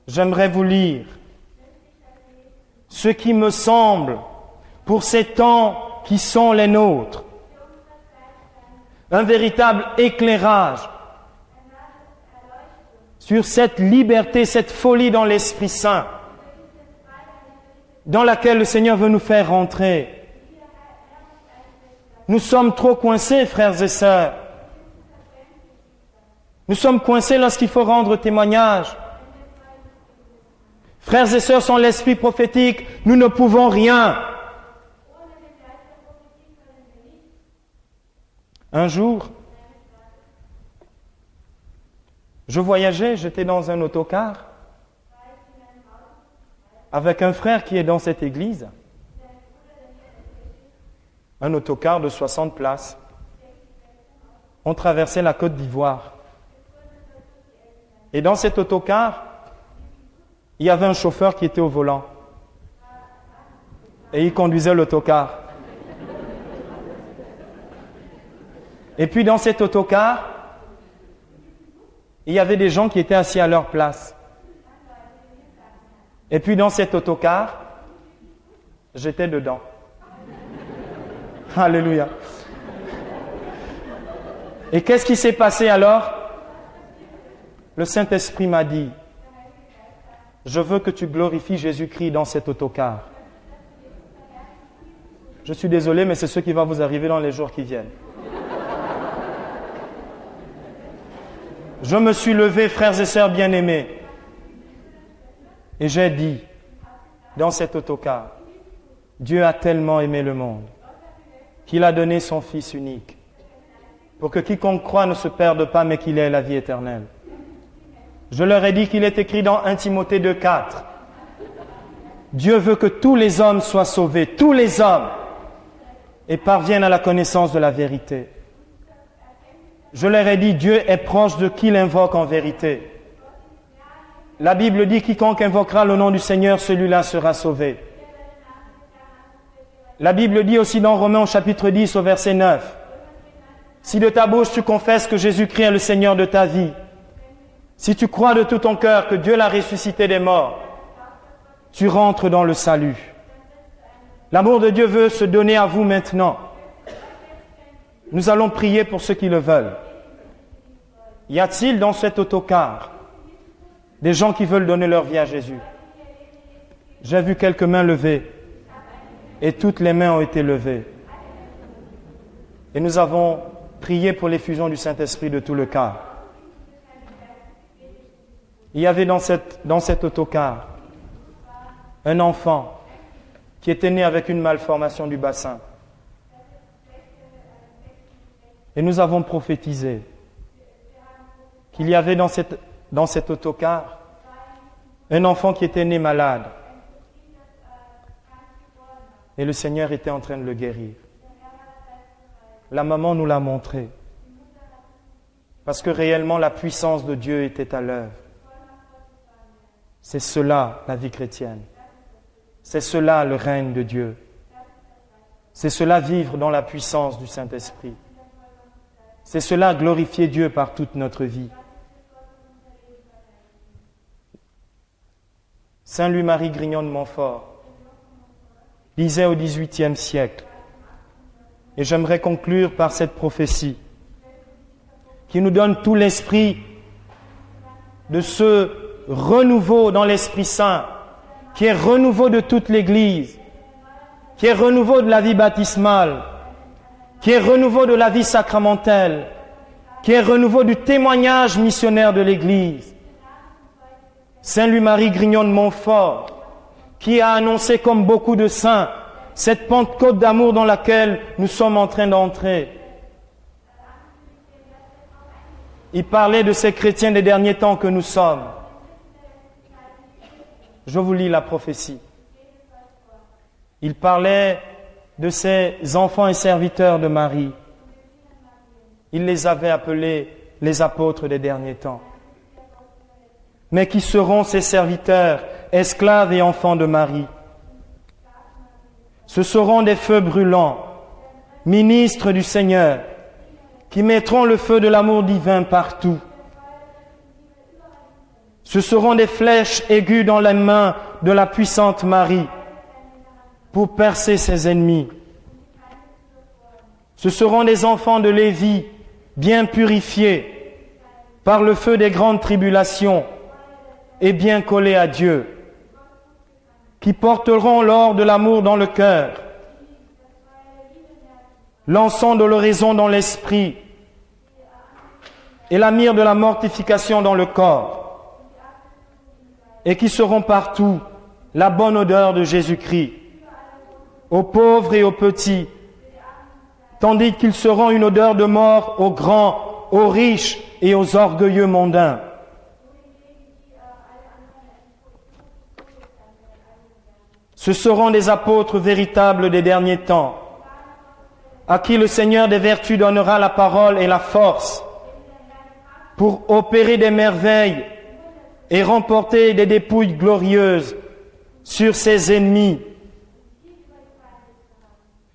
j'aimerais vous lire ce qui me semble, pour ces temps qui sont les nôtres, un véritable éclairage sur cette liberté, cette folie dans l'Esprit Saint, dans laquelle le Seigneur veut nous faire rentrer. Nous sommes trop coincés, frères et sœurs. Nous sommes coincés lorsqu'il faut rendre témoignage. Frères et sœurs, sans l'esprit prophétique, nous ne pouvons rien. Un jour, je voyageais, j'étais dans un autocar avec un frère qui est dans cette église. Un autocar de 60 places. On traversait la Côte d'Ivoire. Et dans cet autocar, il y avait un chauffeur qui était au volant. Et il conduisait l'autocar. Et puis dans cet autocar, il y avait des gens qui étaient assis à leur place. Et puis dans cet autocar, j'étais dedans. Alléluia. Et qu'est-ce qui s'est passé alors? Le Saint-Esprit m'a dit, je veux que tu glorifies Jésus-Christ dans cet autocar. Je suis désolé, mais c'est ce qui va vous arriver dans les jours qui viennent. Je me suis levé, frères et sœurs bien-aimés, et j'ai dit, dans cet autocar, Dieu a tellement aimé le monde qu'il a donné son Fils unique, pour que quiconque croit ne se perde pas, mais qu'il ait la vie éternelle. Je leur ai dit qu'il est écrit dans 1 Timothée 2,4. Dieu veut que tous les hommes soient sauvés, tous les hommes, et parviennent à la connaissance de la vérité. Je leur ai dit, Dieu est proche de qui l'invoque en vérité. La Bible dit, quiconque invoquera le nom du Seigneur, celui-là sera sauvé. La Bible dit aussi dans Romains chapitre 10 au verset 9, si de ta bouche tu confesses que Jésus-Christ est le Seigneur de ta vie, si tu crois de tout ton cœur que Dieu l'a ressuscité des morts, tu rentres dans le salut. L'amour de Dieu veut se donner à vous maintenant. Nous allons prier pour ceux qui le veulent. Y a-t-il dans cet autocar des gens qui veulent donner leur vie à Jésus? J'ai vu quelques mains levées et toutes les mains ont été levées. Et nous avons prié pour l'effusion du Saint-Esprit de tout le car. Il y avait dans cet autocar un enfant qui était né avec une malformation du bassin. Et nous avons prophétisé qu'il y avait dans cet autocar un enfant qui était né malade. Et le Seigneur était en train de le guérir. La maman nous l'a montré. Parce que réellement la puissance de Dieu était à l'œuvre. C'est cela la vie chrétienne. C'est cela le règne de Dieu. C'est cela vivre dans la puissance du Saint-Esprit. C'est cela glorifier Dieu par toute notre vie. Saint Louis-Marie Grignon de Montfort disait au XVIIIe siècle, et j'aimerais conclure par cette prophétie, qui nous donne tout l'esprit de ce renouveau dans l'Esprit Saint, qui est renouveau de toute l'Église, qui est renouveau de la vie baptismale, qui est renouveau de la vie sacramentelle, qui est renouveau du témoignage missionnaire de l'Église. Saint Louis-Marie Grignon de Montfort, qui a annoncé comme beaucoup de saints cette Pentecôte d'amour dans laquelle nous sommes en train d'entrer. Il parlait de ces chrétiens des derniers temps que nous sommes. Je vous lis la prophétie. Il parlait de ces enfants et serviteurs de Marie. Il les avait appelés les apôtres des derniers temps. Mais qui seront ces serviteurs, esclaves et enfants de Marie? Ce seront des feux brûlants, ministres du Seigneur, qui mettront le feu de l'amour divin partout. Ce seront des flèches aiguës dans les mains de la puissante Marie pour percer ses ennemis. Ce seront des enfants de Lévi, bien purifiés par le feu des grandes tribulations et bien collés à Dieu, qui porteront l'or de l'amour dans le cœur, l'encens de l'oraison dans l'esprit et la myrrhe de la mortification dans le corps, et qui seront partout la bonne odeur de Jésus-Christ, aux pauvres et aux petits, tandis qu'ils seront une odeur de mort aux grands, aux riches et aux orgueilleux mondains. Ce seront des apôtres véritables des derniers temps, à qui le Seigneur des vertus donnera la parole et la force pour opérer des merveilles et remporter des dépouilles glorieuses sur ses ennemis.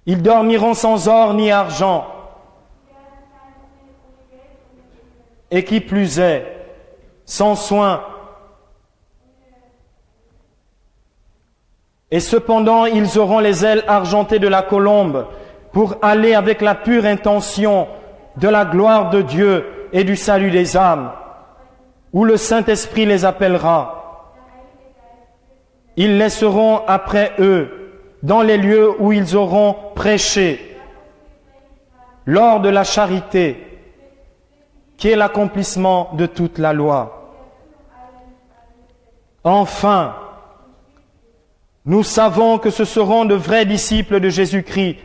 Ils dormiront sans or ni argent, et qui plus est, sans soin. Et cependant, ils auront les ailes argentées de la colombe pour aller avec la pure intention de la gloire de Dieu et du salut des âmes, où le Saint-Esprit les appellera. Ils laisseront après eux, dans les lieux où ils auront prêché, l'or de la charité, qui est l'accomplissement de toute la loi. Enfin, nous savons que ce seront de vrais disciples de Jésus-Christ,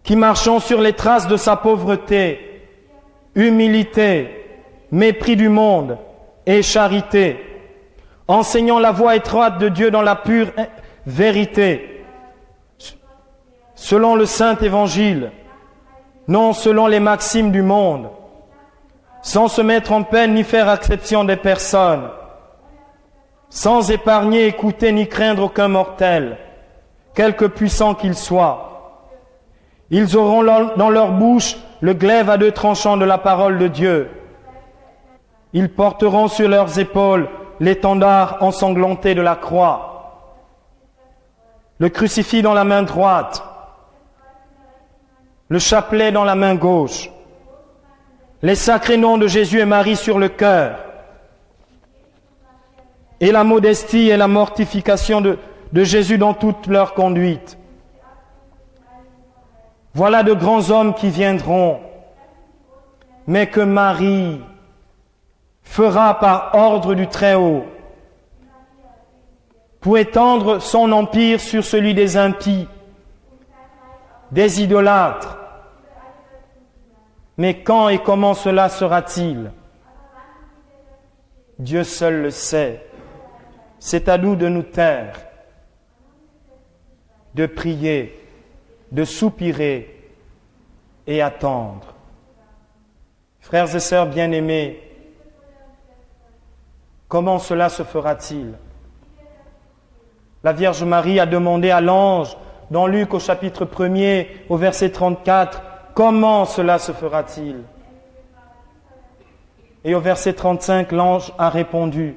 qui marchant sur les traces de sa pauvreté, humilité, mépris du monde et charité, enseignant la voie étroite de Dieu dans la pure vérité, selon le Saint Évangile, non selon les maximes du monde, sans se mettre en peine ni faire exception des personnes, sans épargner, écouter ni craindre aucun mortel, quelque puissant qu'il soit. Ils auront dans leur bouche le glaive à deux tranchants de la parole de Dieu. Ils porteront sur leurs épaules l'étendard ensanglanté de la croix, le crucifix dans la main droite, le chapelet dans la main gauche, les sacrés noms de Jésus et Marie sur le cœur, et la modestie et la mortification de Jésus dans toute leur conduite. Voilà de grands hommes qui viendront, mais que Marie fera par ordre du Très-Haut pour étendre son empire sur celui des impies, des idolâtres. Mais quand et comment cela sera-t-il? Dieu seul le sait. C'est à nous de nous taire, de prier de soupirer et attendre. Frères et sœurs bien-aimés, comment cela se fera-t-il? La Vierge Marie a demandé à l'ange, dans Luc au chapitre 1er, au verset 34, comment cela se fera-t-il? Et au verset 35, l'ange a répondu,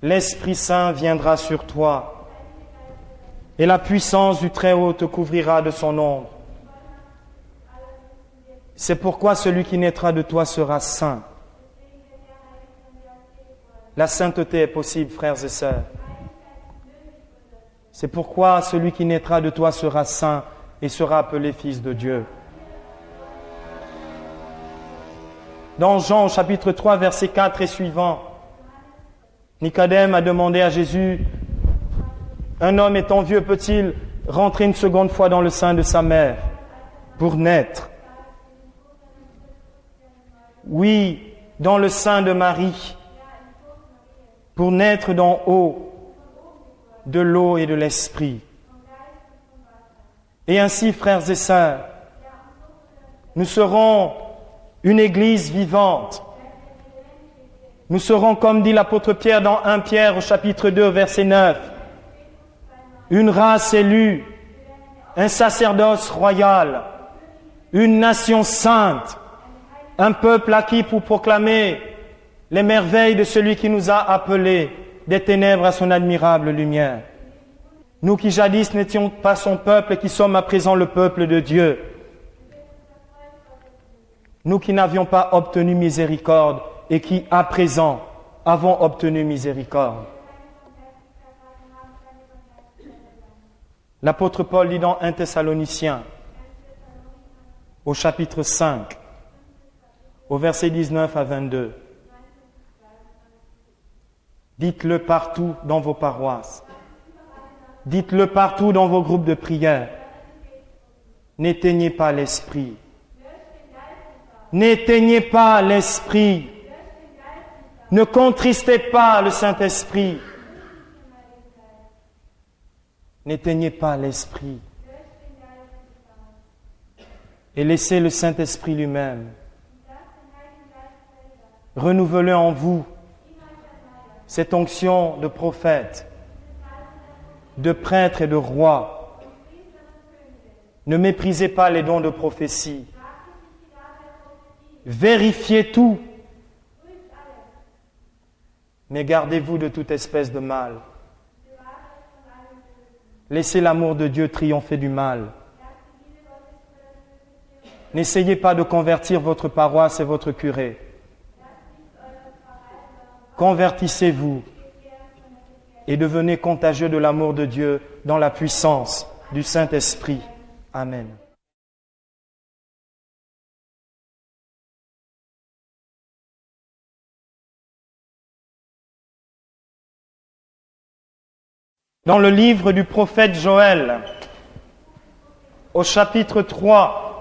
l'Esprit Saint viendra sur toi, et la puissance du Très-Haut te couvrira de son ombre. C'est pourquoi celui qui naîtra de toi sera saint. La sainteté est possible, frères et sœurs. C'est pourquoi celui qui naîtra de toi sera saint et sera appelé fils de Dieu. Dans Jean, au chapitre 3, verset 4 et suivant, Nicodème a demandé à Jésus, un homme étant vieux peut-il rentrer une seconde fois dans le sein de sa mère pour naître? Oui, dans le sein de Marie, pour naître d'en haut, de l'eau et de l'esprit. Et ainsi, frères et sœurs, nous serons une église vivante. Nous serons, comme dit l'apôtre Pierre dans 1 Pierre au chapitre 2, verset 9, une race élue, un sacerdoce royal, une nation sainte, un peuple acquis pour proclamer les merveilles de celui qui nous a appelés des ténèbres à son admirable lumière. Nous qui jadis n'étions pas son peuple et qui sommes à présent le peuple de Dieu. Nous qui n'avions pas obtenu miséricorde et qui, à présent, avons obtenu miséricorde. L'apôtre Paul dit dans 1 Thessaloniciens, au chapitre 5, au verset 19 à 22, dites-le partout dans vos paroisses. Dites-le partout dans vos groupes de prière. N'éteignez pas l'esprit. N'éteignez pas l'esprit. Ne contristez pas le Saint-Esprit. N'éteignez pas l'esprit. Et laissez le Saint-Esprit lui-même renouveler en vous cette onction de prophète, de prêtre et de roi. Ne méprisez pas les dons de prophétie. Vérifiez tout, mais gardez-vous de toute espèce de mal. Laissez l'amour de Dieu triompher du mal. N'essayez pas de convertir votre paroisse et votre curé. Convertissez-vous et devenez contagieux de l'amour de Dieu dans la puissance du Saint-Esprit. Amen. Dans le livre du prophète Joël, au chapitre 3,